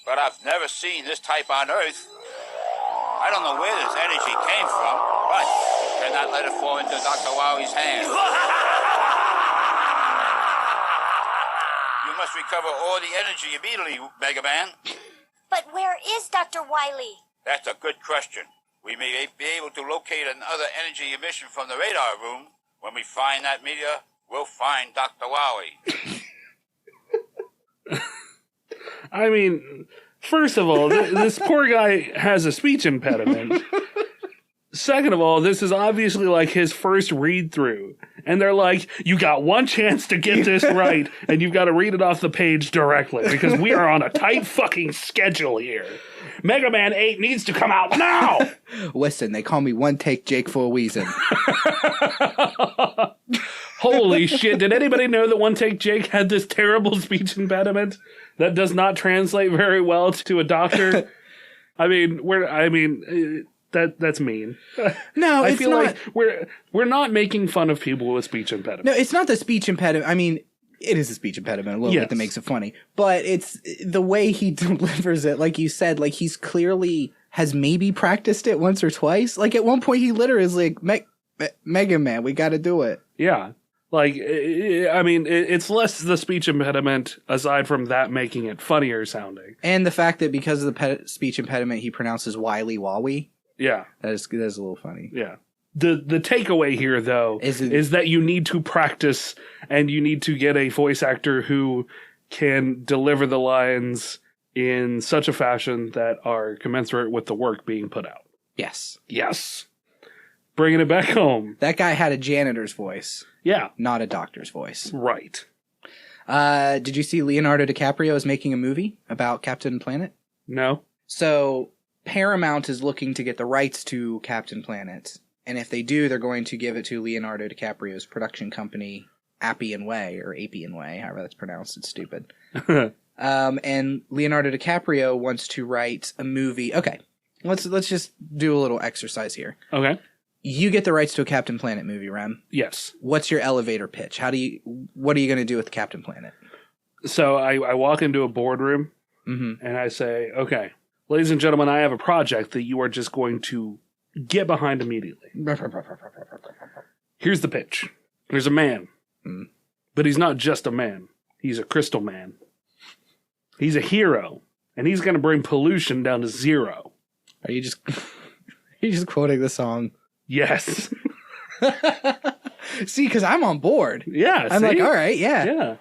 But I've never seen this type on Earth. I don't know where this energy came from, but cannot let it fall into Dr. Wily's hands. You must recover all the energy immediately, Mega Man. But where is Dr. Wily? That's a good question. We may be able to locate another energy emission from the radar room. When we find that meteor, we'll find Dr. Wily. I mean, first of all, this poor guy has a speech impediment. Second of all, this is obviously like his first read through. And they're like, you got one chance to get this right, and you've got to read it off the page directly, because we are on a tight fucking schedule here. Mega Man 8 needs to come out now! Listen, they call me One Take Jake for a reason. Holy shit, did anybody know that One Take Jake had this terrible speech impediment that does not translate very well to a doctor? I mean, that's mean. No, I it's feel not. like we're not making fun of people with speech impediments. No, it's not the speech impediment. I mean, it is a speech impediment a little bit that makes it funny, but it's the way he delivers it. Like you said, like he's clearly has maybe practiced it once or twice. Like at one point, he literally is like, Mega Man, we got to do it. Yeah. Like, I mean, it's less the speech impediment aside from that making it funnier sounding. And the fact that because of the speech impediment, he pronounces Wily Wawi. Yeah. That is a little funny. Yeah. The takeaway here, though, is that you need to practice and you need to get a voice actor who can deliver the lines in such a fashion that are commensurate with the work being put out. Yes. Yes. Bringing it back home. That guy had a janitor's voice. Yeah. Not a doctor's voice. Right. Did you see Leonardo DiCaprio is making a movie about Captain Planet? No. So Paramount is looking to get the rights to Captain Planet. And if they do, they're going to give it to Leonardo DiCaprio's production company, Appian Way, or Appian Way, however that's pronounced. It's stupid. And Leonardo DiCaprio wants to write a movie. Okay, let's just do a little exercise here. Okay. You get the rights to a Captain Planet movie, Rem. Yes. What's your elevator pitch? What are you going to do with Captain Planet? So I walk into a boardroom and I say, okay, ladies and gentlemen, I have a project that you are just going to get behind immediately. Here's the pitch. There's a man, but he's not just a man. He's a crystal man. He's a hero, and he's going to bring pollution down to zero. Are you just quoting the song? Yes. See, because I'm on board. Yeah. I'm like, all right, yeah. Yeah.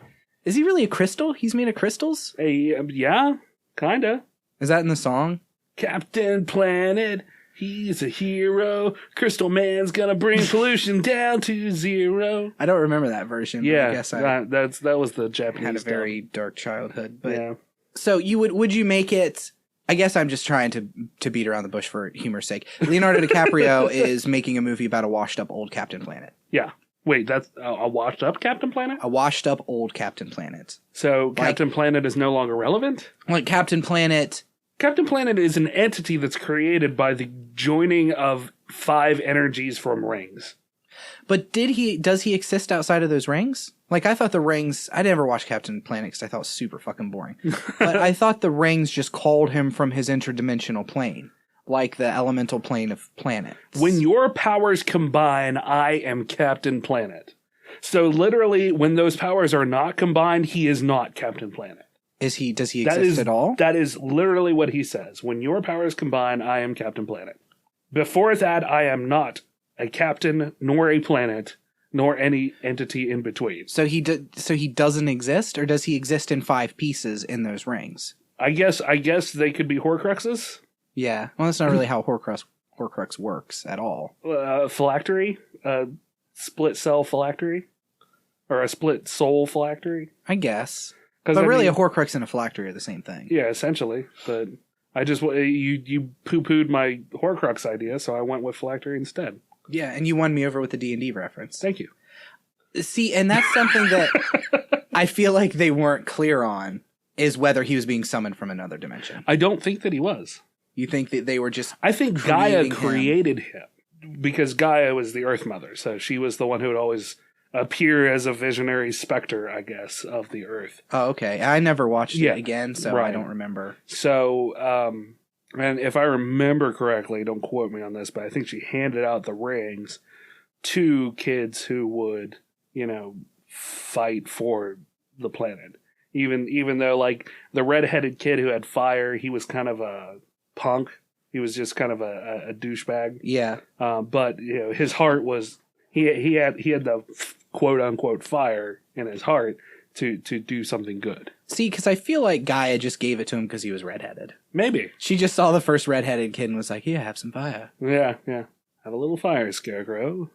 Is he really a crystal? He's made of crystals? Yeah, kind of. Is that in the song? Captain Planet, he's a hero. Crystal Man's gonna bring pollution down to zero. I don't remember that version. Yeah, I guess that was the Japanese. Had a very dark childhood. But yeah. So would you make it? I guess I'm just trying to beat around the bush for humor's sake. Leonardo DiCaprio is making a movie about a washed up old Captain Planet. Yeah. Wait, that's a washed up Captain Planet? A washed up old Captain Planet. So Captain Planet is no longer relevant? Like Captain Planet is an entity that's created by the joining of 5 energies from rings. But does he exist outside of those rings? Like, I thought the rings, I never watched Captain Planet because I thought it was super fucking boring. But I thought the rings just called him from his interdimensional plane. Like the elemental plane of planets. When your powers combine, I am Captain Planet. So literally, when those powers are not combined, he is not Captain Planet. Does he exist at all? That is literally what he says. When your powers combine, I am Captain Planet. Before that, I am not a captain, nor a planet, nor any entity in between. So he doesn't exist, or does he exist in 5 pieces in those rings? I guess they could be Horcruxes. Yeah. Well, that's not really how Horcrux works at all. Phylactery? Split cell phylactery? Or a split soul phylactery? I guess. But really, a Horcrux and a phylactery are the same thing. Yeah, essentially. But I just you poo-pooed my Horcrux idea, so I went with phylactery instead. Yeah, and you won me over with the D&D reference. Thank you. See, and that's something that I feel like they weren't clear on, is whether he was being summoned from another dimension. I don't think that he was. You think that they were just I think Gaia created him because Gaia was the Earth Mother, so she was the one who would always appear as a visionary specter, I guess, of the Earth. Oh, okay. I never watched it again, so right. I don't remember. So, and if I remember correctly, don't quote me on this, but I think she handed out the rings to kids who would, fight for the planet. Even though, like, the redheaded kid who had fire, he was kind of a punk. He was just kind of a douchebag. Yeah. But his heart was he had the quote unquote fire in his heart to do something good. See, because I feel like Gaia just gave it to him because he was redheaded. Maybe she just saw the first redheaded kid and was like, "Yeah, have some fire." Yeah. Have a little fire, Scarecrow.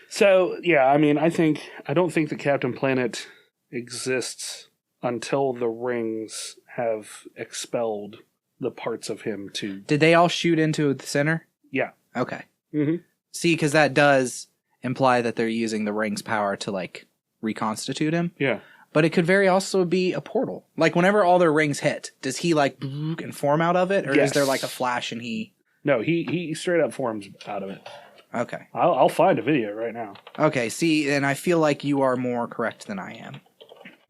So yeah, I mean, I don't think the Captain Planet exists until the rings have expelled the parts of him to... Did they all shoot into the center? Yeah. Okay. Mm-hmm. See, because that does... imply that they're using the ring's power to, like, reconstitute him. Yeah. But it could very also be a portal. Like, whenever all their rings hit, does he, like, and form out of it? Or Yes. is there, like, a flash and he... No, he straight up forms out of it. Okay. I'll find a video right now. Okay, see, and I feel like you are more correct than I am.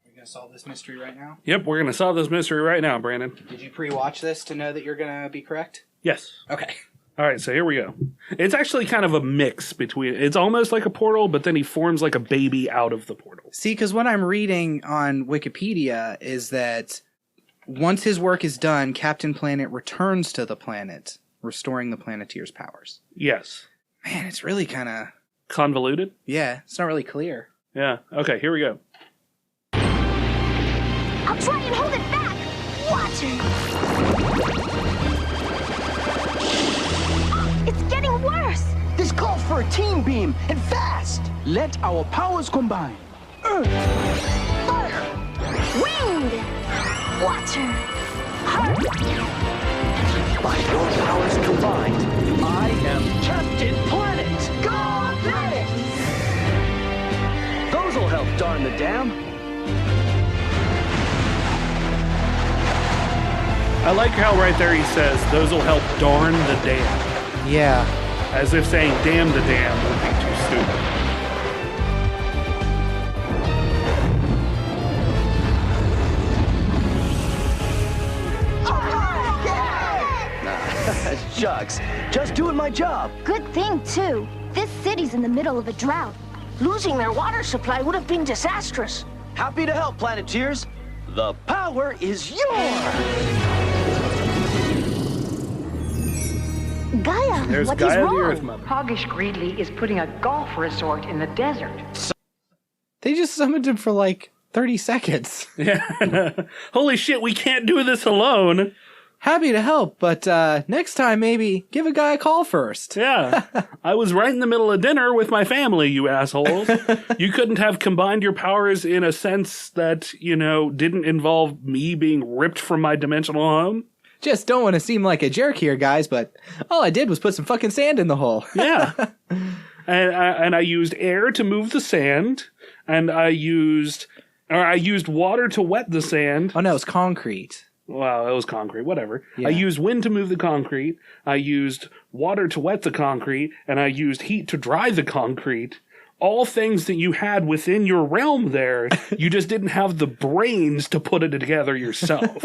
We're going to solve this mystery right now? Yep, we're going to solve this mystery right now, Brandon. Did you pre-watch this to know that you're going to be correct? Yes. Okay. All right, so here we go. It's actually kind of a mix between... It's almost like a portal, but then he forms like a baby out of the portal. See, because what I'm reading on Wikipedia is that once his work is done, Captain Planet returns to the planet, restoring the Planeteer's powers. Yes. Man, it's really kind of... Convoluted? Yeah, it's not really clear. Yeah. Okay, here we go. I'll try and hold it back. Water. It's getting worse. This calls for a team beam, and fast! Let our powers combine. Earth, fire, Wind. Water. by your powers combined, I am Captain Planet! Go Planet. Those'll help darn the dam. I like how right there he says, those will help darn the dam. Yeah. As if saying, damn the dam would be too stupid. Shucks, just doing my job. Good thing, too. This city's in the middle of a drought. Losing their water supply would have been disastrous. Happy to help, Planeteers. The power is yours! Gaia, There's what Gaia is the Earth wrong? Mother. Hoggish Greedley is putting a golf resort in the desert. They just summoned him for like 30 seconds. Yeah. Holy shit, we can't do this alone. Happy to help, but next time maybe give a guy a call first. Yeah. I was right in the middle of dinner with my family, you assholes. You couldn't have combined your powers in a sense that, you know, didn't involve me being ripped from my dimensional home? Just don't want to seem like a jerk here, guys, but all I did was put some fucking sand in the hole. Yeah. And I used air to move the sand, and I used water to wet the sand. Oh no, it's concrete. Wow, it was concrete, whatever. Yeah. I used wind to move the concrete, I used water to wet the concrete, and I used heat to dry the concrete. All things that you had within your realm there, you just didn't have the brains to put it together yourself.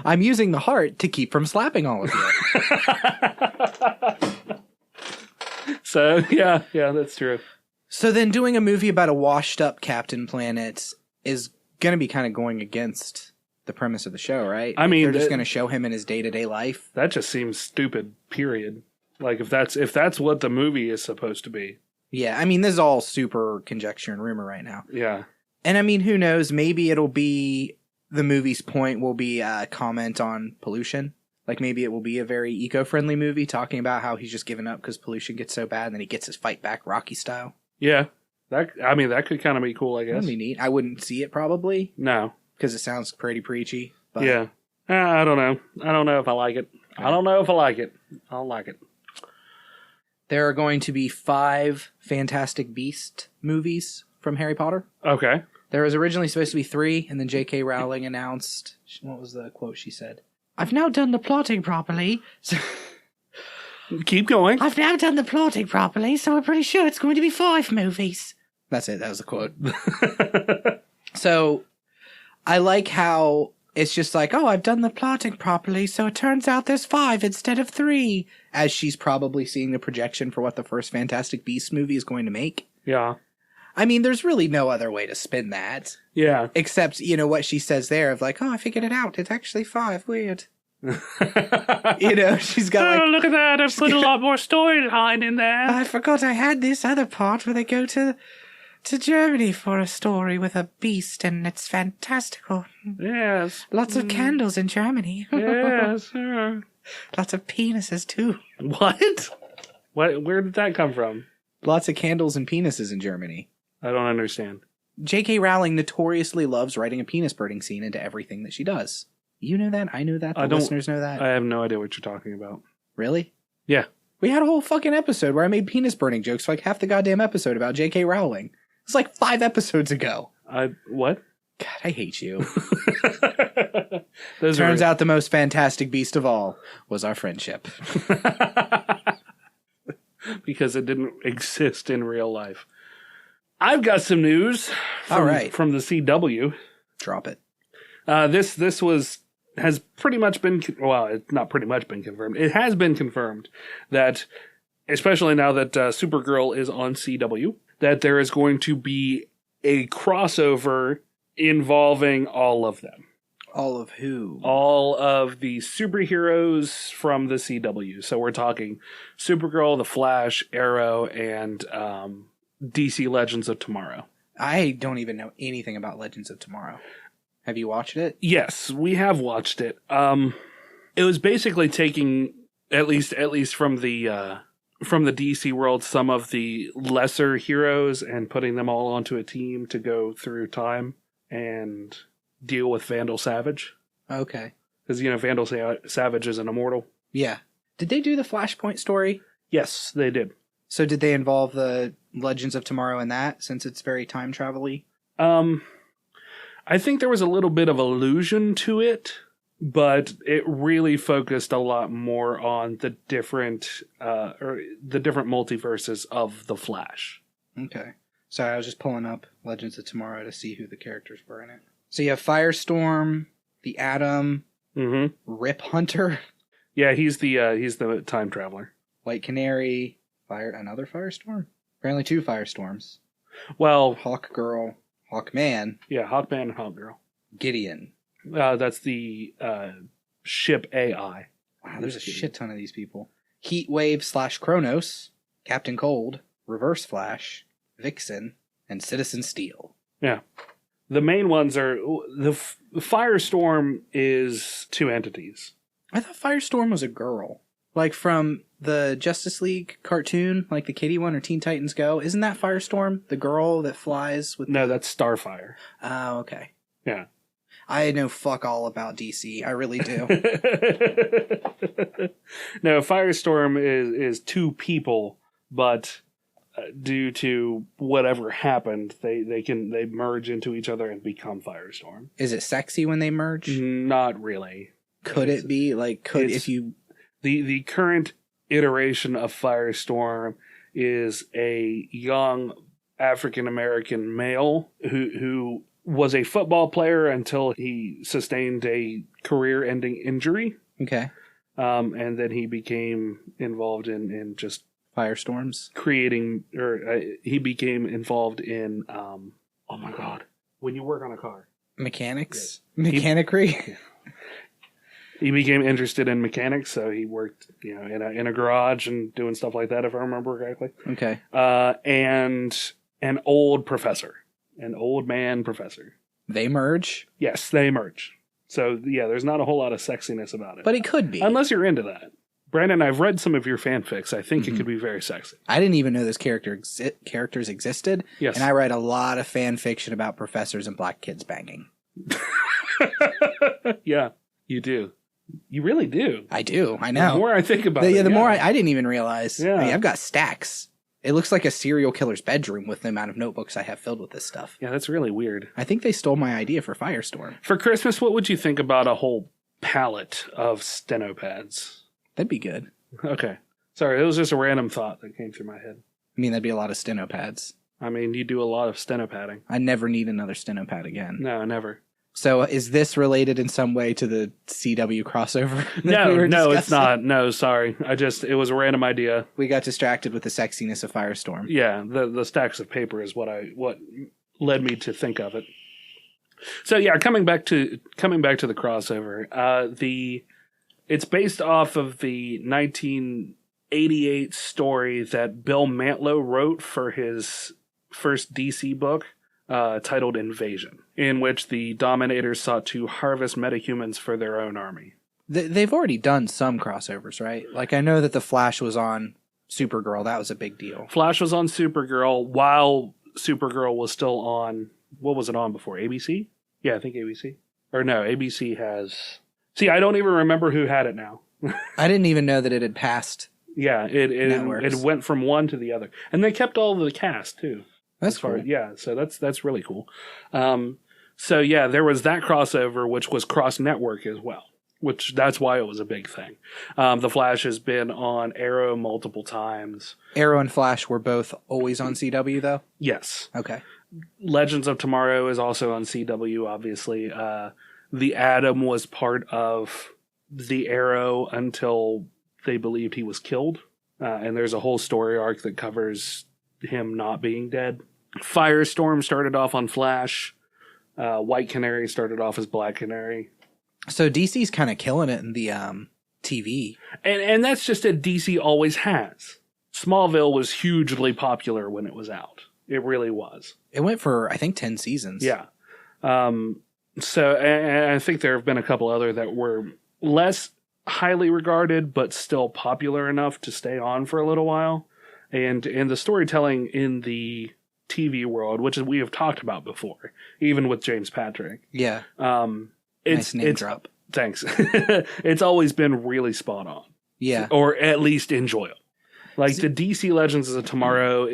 I'm using the heart to keep from slapping all of you. So, yeah, that's true. So then doing a movie about a washed-up Captain Planet is going to be kind of going against the premise of the show, right? I mean, they're just going to show him in his day-to-day life. That just seems stupid, period. Like, if that's what the movie is supposed to be. Yeah, I mean, this is all super conjecture and rumor right now. Yeah. And I mean, who knows? Maybe it'll be... The movie's point will be a comment on pollution. Like, maybe it will be a very eco-friendly movie talking about how he's just given up because pollution gets so bad and then he gets his fight back Rocky style. Yeah. That could kind of be cool, I guess. That'd be neat. I wouldn't see it probably No. because it sounds pretty preachy. But Yeah. I don't know. I don't know if I like it. I don't like it. there are going to be 5 Fantastic Beast movies from Harry Potter. Okay. There was originally supposed to be 3, and then J.K. Rowling announced... What was the quote she said? I've now done the plotting properly. Keep going. I've now done the plotting properly, so we're pretty sure it's going to be 5 movies. That's it. That was the quote. So, I like how it's just like, oh, I've done the plotting properly, so it turns out there's 5 instead of 3. As she's probably seeing the projection for what the first Fantastic Beasts movie is going to make. Yeah. I mean, there's really no other way to spin that. Yeah. Except, you know, what she says there of like, oh, I figured it out. It's actually 5. Weird. You know, she's got like... Oh, look at that. I've put a lot more storyline in there. I forgot I had this other part where they go to Germany for a story with a beast, and it's fantastical. Yes. Lots of candles in Germany. Yes. Sure. Lots of penises, too. What? Where did that come from? Lots of candles and penises in Germany. I don't understand. J.K. Rowling notoriously loves writing a penis burning scene into everything that she does. You know that? I know that. The listeners know that. I have no idea what you're talking about. Really? Yeah. We had a whole fucking episode where I made penis burning jokes for like half the goddamn episode about J.K. Rowling. It's like 5 episodes ago. What? God, I hate you. Turns out the most fantastic beast of all was our friendship. Because it didn't exist in real life. I've got some news from the CW. Drop it. This has pretty much been, well, it's not pretty much been confirmed. It has been confirmed that, especially now that Supergirl is on CW, that there is going to be a crossover involving all of them. All of who? All of the superheroes from the CW. So we're talking Supergirl, The Flash, Arrow, and DC Legends of Tomorrow. I don't even know anything about Legends of Tomorrow. Have you watched it? Yes, we have watched it. It was basically taking at least from the DC world some of the lesser heroes and putting them all onto a team to go through time and deal with Vandal Savage. Okay. Because Vandal Savage is an immortal. Yeah. Did they do the Flashpoint story? Yes, they did. So did they involve the Legends of Tomorrow in that, since it's very time travel-y? I think there was a little bit of allusion to it, but it really focused a lot more on the different multiverses of the Flash. Okay. Sorry, I was just pulling up Legends of Tomorrow to see who the characters were in it. So you have Firestorm, the Atom, Rip Hunter. Yeah, he's the time traveler. White Canary, another Firestorm? Apparently 2 Firestorms. Well, Hawkgirl, Hawkman. Yeah, Hawkman and Hawkgirl. Gideon. That's the ship AI. Wow, there's a shit ton of these people. Heatwave / Kronos, Captain Cold, Reverse Flash, Vixen, and Citizen Steel. Yeah. The main ones are... The Firestorm is 2 entities. I thought Firestorm was a girl. Like from the Justice League cartoon, like the kitty one or Teen Titans Go. Isn't that Firestorm? The girl that flies with... No, that's Starfire. Oh, okay. Yeah. I know fuck all about DC. I really do. No, Firestorm is 2 people, but due to whatever happened, they merge into each other and become Firestorm. Is it sexy when they merge? Not really. Could it be? Like, if you... The current iteration of Firestorm is a young African-American male who was a football player until he sustained a career-ending injury. Okay. And then he became involved in just... Firestorms? Creating... he became involved in... oh my god. When you work on a car. Mechanics? Yes. Mechanicry? He became interested in mechanics, so he worked, in a garage and doing stuff like that, if I remember correctly. Okay. And an old man professor. They merge? Yes, they merge. So, yeah, there's not a whole lot of sexiness about it. But it could be. Unless you're into that. Brandon, I've read some of your fanfics. I think it could be very sexy. I didn't even know those characters existed. Yes. And I read a lot of fan fiction about professors and black kids banging. Yeah, you do. You really do. I do. I know. The more I think about it. The more I didn't even realize. Yeah. I mean, I've got stacks. It looks like a serial killer's bedroom with the amount of notebooks I have filled with this stuff. Yeah, that's really weird. I think they stole my idea for Firestorm. For Christmas, what would you think about a whole palette of steno pads? That'd be good. Okay. Sorry, it was just a random thought that came through my head. I mean, that'd be a lot of steno pads. I mean, you do a lot of steno padding. I never need another steno pad again. No, never. So is this related in some way to the CW crossover? No, it's not. No, sorry. It was a random idea. We got distracted with the sexiness of Firestorm. Yeah, the stacks of paper is what led me to think of it. So yeah, coming back to the crossover. It's based off of the 1988 story that Bill Mantlo wrote for his first DC book. Titled Invasion, in which the Dominators sought to harvest metahumans for their own army. They've already done some crossovers, right? Like, I know that the Flash was on Supergirl. That was a big deal. Flash was on Supergirl while Supergirl was still on... What was it on before? ABC? Yeah, I think ABC. Or no, ABC has... See, I don't even remember who had it now. I didn't even know that it had passed Yeah, it went from one to the other. And they kept all of the cast, too. That's cool. Yeah, so that's really cool. So, yeah, there was that crossover, which was cross-network as well, which that's why it was a big thing. The Flash has been on Arrow multiple times. Arrow and Flash were both always on CW, though? Yes. Okay. Legends of Tomorrow is also on CW, obviously. The Atom was part of the Arrow until they believed he was killed. And there's a whole story arc that covers him not being dead. Firestorm started off on Flash. White Canary started off as Black Canary. So DC's kind of killing it in the TV. And that's just a DC always has. Smallville was hugely popular when it was out. It really was. It went for, I think, 10 seasons. Yeah. So and I think there have been a couple other that were less highly regarded, but still popular enough to stay on for a little while. And the storytelling in the TV world, which we have talked about before, even with James Patrick. Yeah. It's nice name drop. Thanks. It's always been really spot on. Yeah. Or at least enjoyable. Like the DC Legends of Tomorrow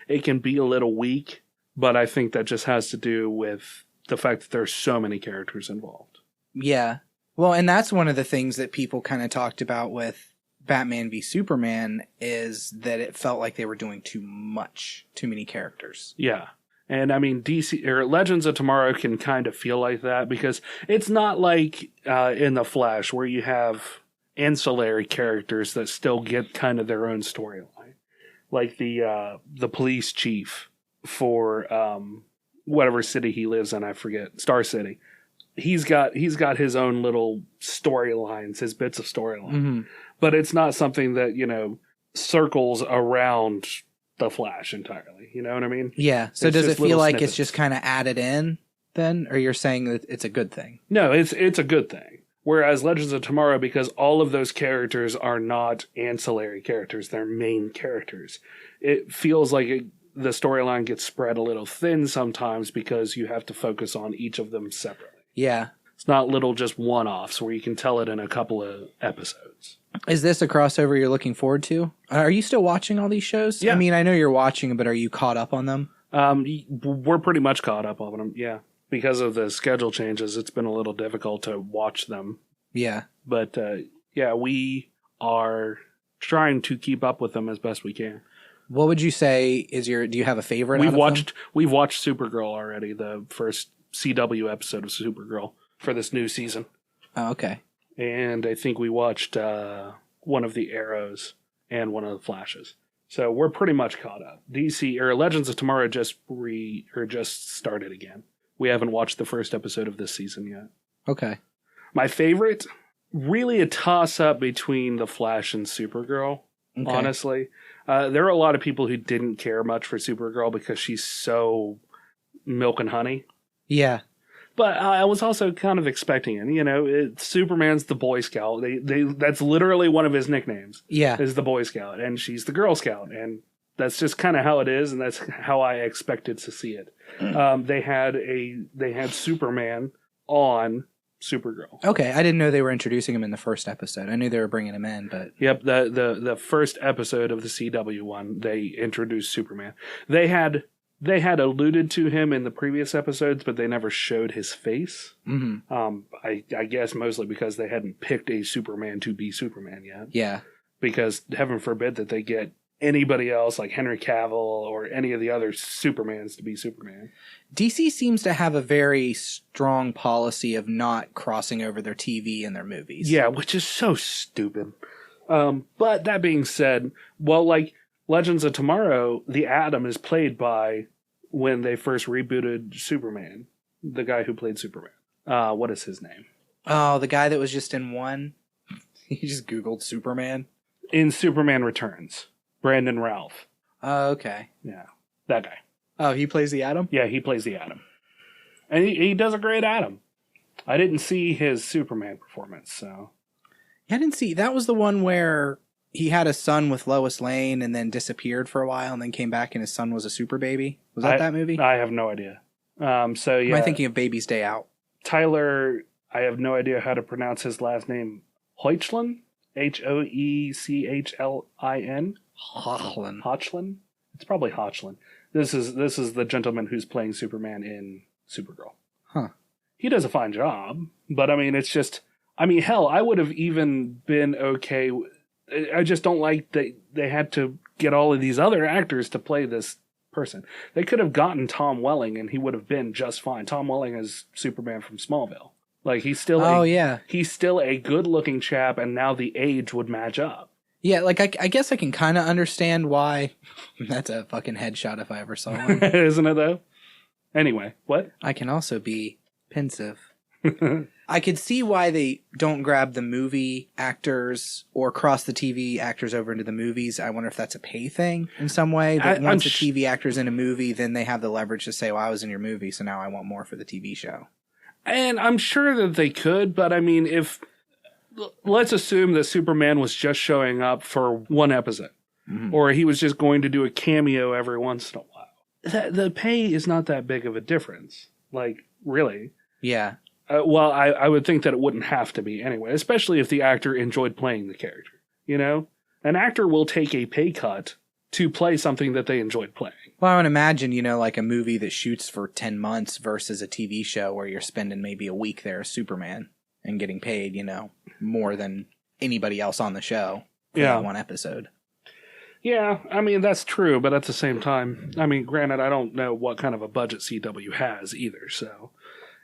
it can be a little weak, but I think that just has to do with the fact that there's so many characters involved. Yeah. Well, and that's one of the things that people kind of talked about with Batman v Superman is that it felt like they were doing too many characters. Yeah. And I mean, DC or Legends of Tomorrow can kind of feel like that because it's not like in The Flash where you have ancillary characters that still get kind of their own storyline. Like the police chief for whatever city he lives in, I forget, Star City. He's got his own little storylines, his bits of storyline. Mm-hmm. But it's not something that, circles around the Flash entirely. You know what I mean? Yeah. So it's does it feel like snippets. it's just kind of added in then? Or you're saying that it's a good thing? No, it's a good thing. Whereas Legends of Tomorrow, because all of those characters are not ancillary characters, they're main characters. It feels like the storyline gets spread a little thin sometimes because you have to focus on each of them separately. Yeah. It's not little just one-offs where you can tell it in a couple of episodes. Is this a crossover you're looking forward to? Are you still watching all these shows? Yeah. I mean, I know you're watching, but are you caught up on them? We're pretty much caught up on them, yeah. Because of the schedule changes, it's been a little difficult to watch them. Yeah. But, we are trying to keep up with them as best we can. What would you say do you have a favorite? We've watched Supergirl already, the first CW episode of Supergirl for this new season. Oh, okay. And I think we watched one of the Arrows and one of the Flashes. So we're pretty much caught up. DC or Legends of Tomorrow just started again. We haven't watched the first episode of this season yet. Okay. My favorite, really a toss-up between The Flash and Supergirl, honestly. There are a lot of people who didn't care much for Supergirl because she's so milk and honey. Yeah. But I was also kind of expecting it. Superman's the Boy Scout. That's literally one of his nicknames. Yeah. Is the Boy Scout. And she's the Girl Scout. And that's just kind of how it is, and that's how I expected to see it. They had Superman on Supergirl. Okay, I didn't know they were introducing him in the first episode. I knew they were bringing him in, but Yep, the first episode of the CW one, they introduced Superman. They had alluded to him in the previous episodes, but they never showed his face. Mm-hmm. I guess mostly because they hadn't picked a Superman to be Superman yet. Yeah. Because heaven forbid that they get anybody else like Henry Cavill or any of the other Supermans to be Superman. DC seems to have a very strong policy of not crossing over their TV and their movies. Yeah, which is so stupid. But that being said, well, like Legends of Tomorrow, the Atom is played by, when they first rebooted Superman, the guy who played Superman. What is his name? Oh, the guy that was just in one? He just Googled Superman? In Superman Returns. Brandon Ralph. Oh, okay. Yeah, that guy. Oh, he plays the Atom? Yeah, he plays the Atom. And he does a great Atom. I didn't see his Superman performance, so... Yeah, I didn't see. That was the one where he had a son with Lois Lane and then disappeared for a while and then came back and his son was a super baby. Was that movie? I have no idea. So yeah. Am I thinking of Baby's Day Out? Tyler, I have no idea how to pronounce his last name. Hoechlin? Hoechlin. Hochlin? It's probably Hochlin. This is the gentleman who's playing Superman in Supergirl. Huh. He does a fine job, but I mean, it's just... I mean, hell, I would have even been okay... I just don't like that they had to get all of these other actors to play this person. They could have gotten Tom Welling, and he would have been just fine. Tom Welling is Superman from Smallville. Like, he's still he's still a good-looking chap, and now the age would match up. Yeah, like, I guess I can kind of understand why. That's a fucking headshot if I ever saw one. Isn't it, though? Anyway, what? I can also be pensive. I could see why they don't grab the movie actors or cross the TV actors over into the movies. I wonder if that's a pay thing in some way. That once a TV actor's in a movie, then they have the leverage to say, well, I was in your movie, so now I want more for the TV show. And I'm sure that they could, but I mean, let's assume that Superman was just showing up for one episode, or he was just going to do a cameo every once in a while. The pay is not that big of a difference. Like, really. Yeah. Well, I would think that it wouldn't have to be anyway, especially if the actor enjoyed playing the character. You know? An actor will take a pay cut to play something that they enjoyed playing. Well, I would imagine, like a movie that shoots for 10 months versus a TV show where you're spending maybe a week there as Superman and getting paid, more than anybody else on the show for that one episode. Yeah, I mean, that's true, but at the same time, I mean, granted, I don't know what kind of a budget CW has either, so...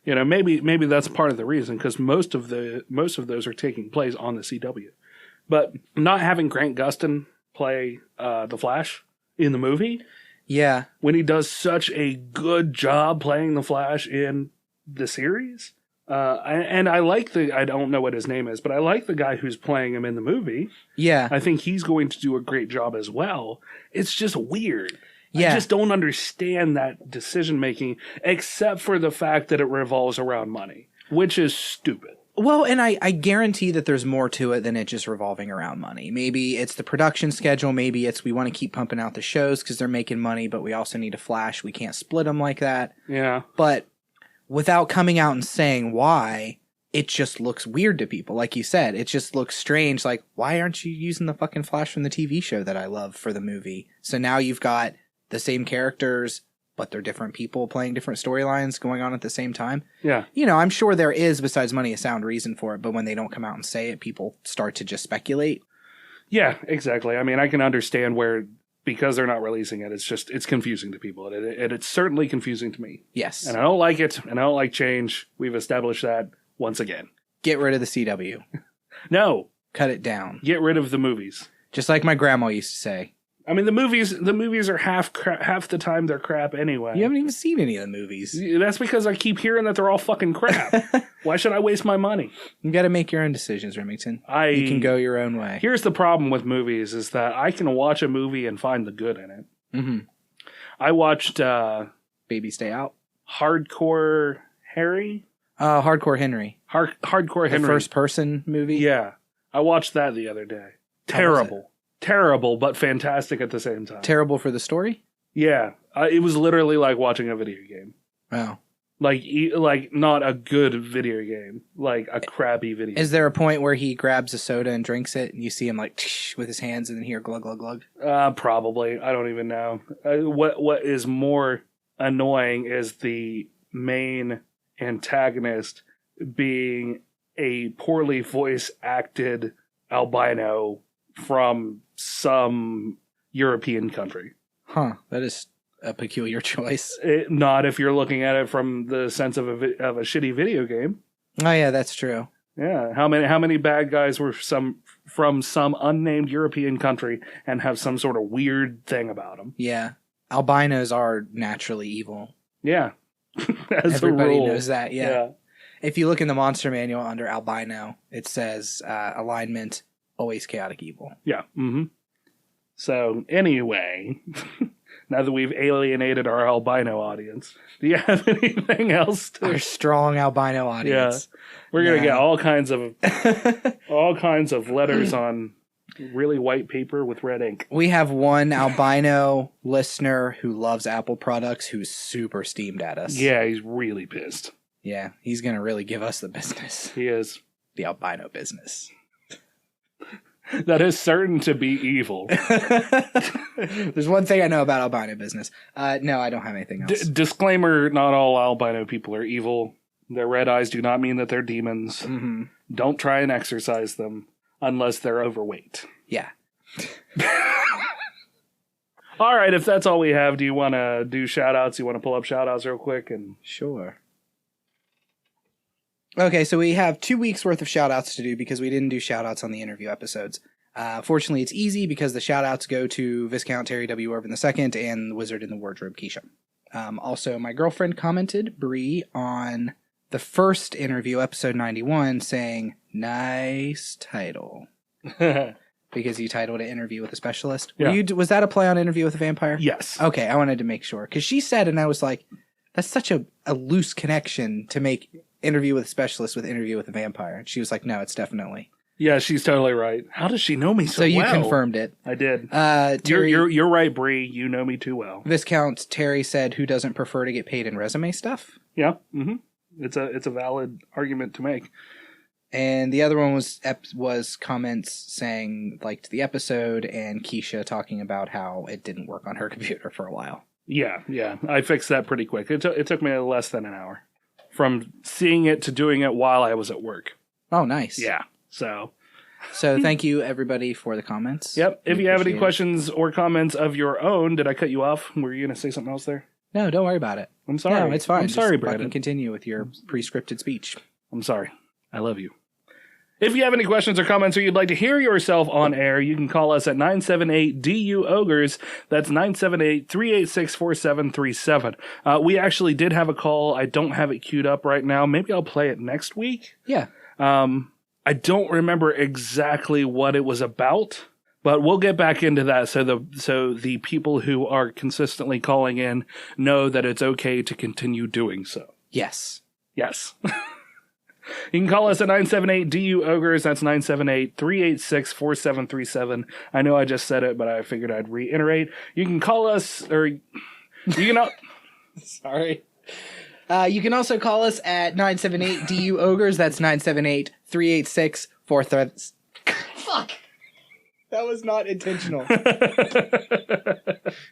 maybe that's part of the reason, because most of those are taking place on the CW. But not having Grant Gustin play the Flash in the movie, when he does such a good job playing the Flash in the series, and I like I don't know what his name is, but I like the guy who's playing him in the movie. Yeah, I think he's going to do a great job as well. It's just weird. Yeah. I just don't understand that decision-making, except for the fact that it revolves around money, which is stupid. Well, and I guarantee that there's more to it than it just revolving around money. Maybe it's the production schedule. Maybe it's we want to keep pumping out the shows because they're making money, but we also need a Flash. We can't split them like that. Yeah. But without coming out and saying why, it just looks weird to people. Like you said, it just looks strange. Like, why aren't you using the fucking Flash from the TV show that I love for the movie? So now you've got... the same characters, but they're different people playing different storylines going on at the same time. Yeah. I'm sure there is, besides money, a sound reason for it, but when they don't come out and say it, people start to just speculate. Yeah, exactly. I mean, I can understand where, because they're not releasing it, it's confusing to people. And it's certainly confusing to me. Yes. And I don't like it, and I don't like change. We've established that once again. Get rid of the CW. No. Cut it down. Get rid of the movies. Just like my grandma used to say. I mean, the movies are half the time they're crap anyway. You haven't even seen any of the movies. That's because I keep hearing that they're all fucking crap. Why should I waste my money? You got to make your own decisions, Remington. You can go your own way. Here's the problem with movies is that I can watch a movie and find the good in it. Mm-hmm. I watched Baby Stay Out. Hardcore Harry? Hardcore Henry. Hardcore Henry. The first person movie? Yeah. I watched that the other day. Terrible. Terrible, but fantastic at the same time. Terrible for the story? Yeah. It was literally like watching a video game. Wow. Like not a good video game. Like a crappy video game. Is there a point where he grabs a soda and drinks it, and you see him like with his hands and then hear glug, glug, glug? Probably. I don't even know. What is more annoying is the main antagonist being a poorly voice acted albino from some European country. Huh. That is a peculiar choice. Not if you're looking at it from the sense of a shitty video game. Oh yeah, that's true. Yeah. How many bad guys were from some unnamed European country and have some sort of weird thing about them? Yeah. Albinos are naturally evil. Yeah. Everybody knows that, yeah. If you look in the monster manual under albino, it says alignment, always chaotic evil. Yeah. Mm-hmm. So, anyway, now that we've alienated our albino audience, do you have anything else? Our strong albino audience. Yeah. We're going to get all kinds of letters on really white paper with red ink. We have one albino listener who loves Apple products who's super steamed at us. Yeah, he's really pissed. Yeah, he's going to really give us the business. He is. The albino business. That is certain to be evil. There's one thing I know about albino business. No, I don't have anything else. Disclaimer, not all albino people are evil. Their red eyes do not mean that they're demons. Mm-hmm. Don't try and exorcise them unless they're overweight. Yeah. All right, if that's all we have, do you want to do shout-outs? You want to pull up shout-outs real quick? Sure. Okay, so we have 2 weeks worth of shout-outs to do because we didn't do shout-outs on the interview episodes. Fortunately, it's easy because the shout-outs go to Viscount Terry W. Irvin II and the Wizard in the Wardrobe, Keisha. Also, my girlfriend commented, Bree, on the first interview, episode 91, saying, nice title. Because you titled it Interview with a Specialist. Yeah. Was that a play on Interview with a Vampire? Yes. Okay, I wanted to make sure. Because she said, and I was like, that's such a loose connection to make Interview with a Specialist with Interview with a Vampire. And she was like, no, it's definitely. Yeah, she's totally right. How does she know me so well? So you confirmed it. I did. Terry, you're right, Bree. You know me too well. Viscount Terry said, who doesn't prefer to get paid in resume stuff? Yeah. Mm-hmm. It's a valid argument to make. And the other one was comments saying liked the episode and Keisha talking about how it didn't work on her computer for a while. Yeah. I fixed that pretty quick. It took me less than an hour from seeing it to doing it while I was at work. Oh, nice. Yeah. So thank you everybody for the comments. Yep. If you have any questions or comments of your own, did I cut you off? Were you going to say something else there? No, don't worry about it. I'm sorry. No, it's fine. I'm sorry, Just Brandon. fucking continue with your pre-scripted speech. I'm sorry. I love you. If you have any questions or comments or you'd like to hear yourself on air, you can call us at 978-DU-OGRES. That's 978-386-4737. We actually did have a call. I don't have it queued up right now. Maybe I'll play it next week. Yeah. I don't remember exactly what it was about, but we'll get back into that so the people who are consistently calling in know that it's okay to continue doing so. Yes. Yes. You can call us at 978-DU-OGRES. That's 978-386-4737. I know I just said it, but I figured I'd reiterate. You can call us, or you can... Sorry. You can also call us at 978-DU-OGRES. That's 978-386-43... Fuck! That was not intentional.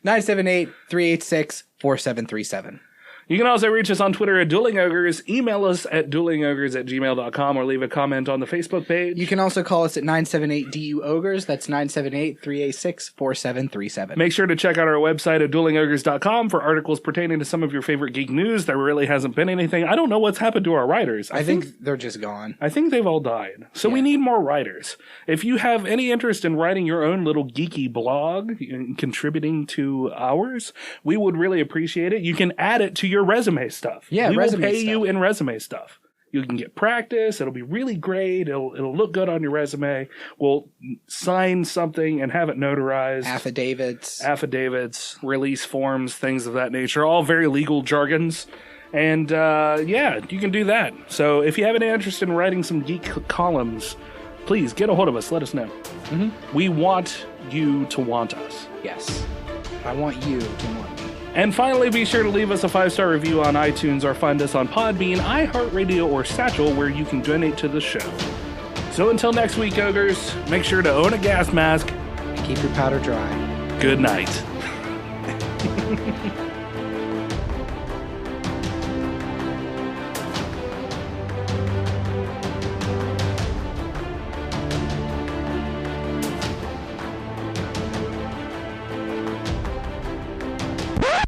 978-386-4737. You can also reach us on Twitter at Dueling Ogres, email us at duelingogres@gmail.com, or leave a comment on the Facebook page. You can also call us at 978-DU-OGRES. That's 978-386-4737. Make sure to check out our website at duelingogres.com for articles pertaining to some of your favorite geek news. There really hasn't been anything. I don't know what's happened to our writers. I think they're just gone. I think they've all died. So we need more writers. If you have any interest in writing your own little geeky blog and contributing to ours, we would really appreciate it. You can add it to your resume stuff. Yeah, we resume will pay stuff. you in resume stuff. You can get practice. It'll be really great. It'll look good on your resume. We'll sign something and have it notarized. Affidavits, release forms, things of that nature. All very legal jargons. And you can do that. So if you have any interest in writing some geek columns, please get a hold of us. Let us know. Mm-hmm. We want you to want us. Yes. I want you to want me. And finally, be sure to leave us a 5-star review on iTunes or find us on Podbean, iHeartRadio, or Satchel, where you can donate to the show. So until next week, Ogres, make sure to own a gas mask. And keep your powder dry. Good night.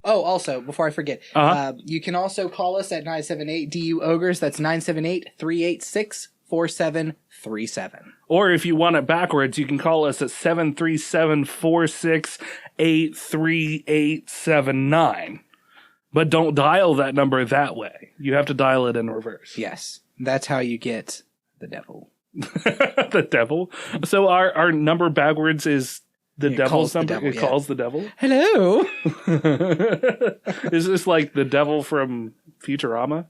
Oh, also, before I forget, you can also call us at 978-DU-OGRES. That's 978-386-4737. Or if you want it backwards, you can call us at 737-46-83879. But don't dial that number that way. You have to dial it in reverse. Yes. That's how you get the devil. The devil? So our number backwards is... The devil's number? It calls the devil? Hello! Is this like the devil from Futurama?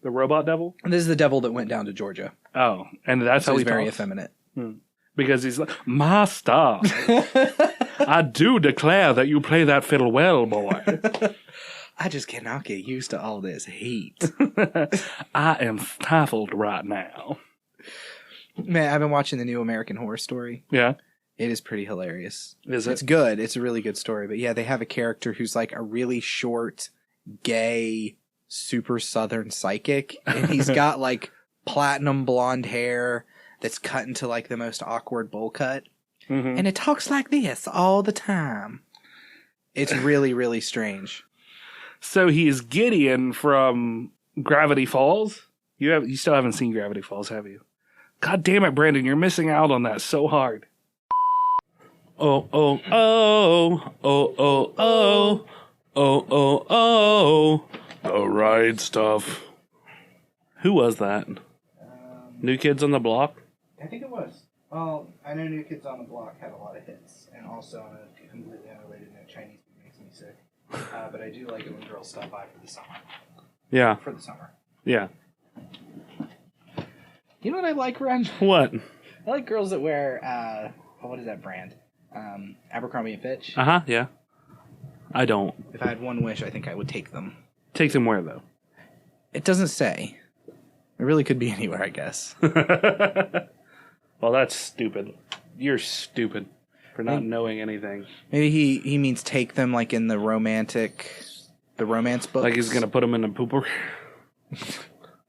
The robot devil? This is the devil that went down to Georgia. Oh, and that's how he's he very talks. effeminate. Because he's like, Master, I do declare that you play that fiddle well, boy. I just cannot get used to all this heat. I am stifled right now. Man, I've been watching the new American Horror Story. Yeah. It is pretty hilarious. Is it? It's good. It's a really good story. But yeah, they have a character who's like a really short, gay, super southern psychic. And he's got like platinum blonde hair that's cut into like the most awkward bowl cut. Mm-hmm. And it talks like this all the time. It's really, really strange. So he's Gideon from Gravity Falls? You still haven't seen Gravity Falls, have you? God damn it, Brandon, you're missing out on that so hard. Oh, oh, oh, oh, oh, oh, oh, oh, oh. The right stuff. Who was that? New Kids on the Block? I think it was. Well, I know New Kids on the Block had a lot of hits. And also on a completely unrelated note, Chinese food makes me sick. But I do like it when girls stop by for the summer. Yeah. For the summer. Yeah. You know what I like, Ren? What? I like girls that wear, what is that brand? Abercrombie & Fitch. Uh-huh, yeah. I don't. If I had one wish, I think I would take them. Take them where, though? It doesn't say. It really could be anywhere, I guess. Well, that's stupid. You're stupid for not knowing anything. Maybe he means take them like in the romance book. Like he's going to put them in the pooper?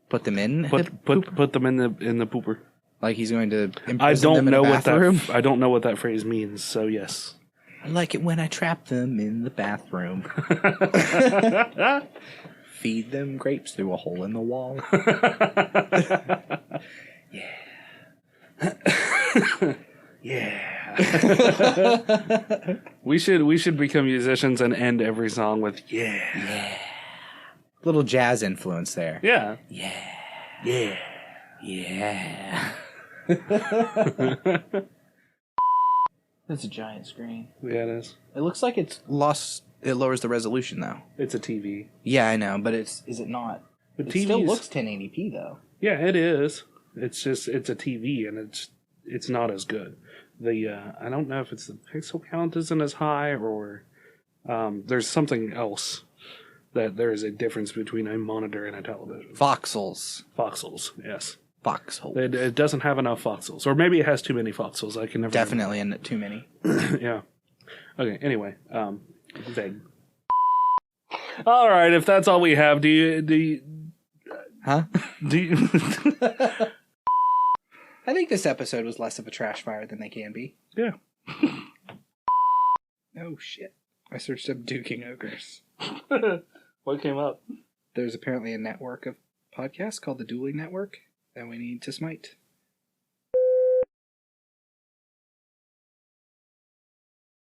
Put them in? Put them in the pooper. Like he's going to I don't them in know a what bathroom? I don't know what that phrase means, so yes. I like it when I trap them in the bathroom. Feed them grapes through a hole in the wall. Yeah. We should become musicians and end every song with yeah. Little jazz influence there. Yeah. Yeah. That's a giant screen. Yeah, it is. It looks like it lowers the resolution though. It's a TV. Yeah, I know, but is it not? But It TVs still looks 1080p though. Yeah, it is. It's just it's a TV and it's not as good. I don't know if it's the pixel count isn't as high or there's something else that there is a difference between a monitor and a television. Voxels. Voxels, yes. Foxhole. It doesn't have enough voxels, or maybe it has too many voxels. I can never Definitely too many. Yeah. Okay. Anyway, vague. All right. If that's all we have, do you? Huh? Do you? I think this episode was less of a trash fire than they can be. Yeah. Oh shit! I searched up duking ogres. What came up? There's apparently a network of podcasts called the Dueling Network that we need to smite.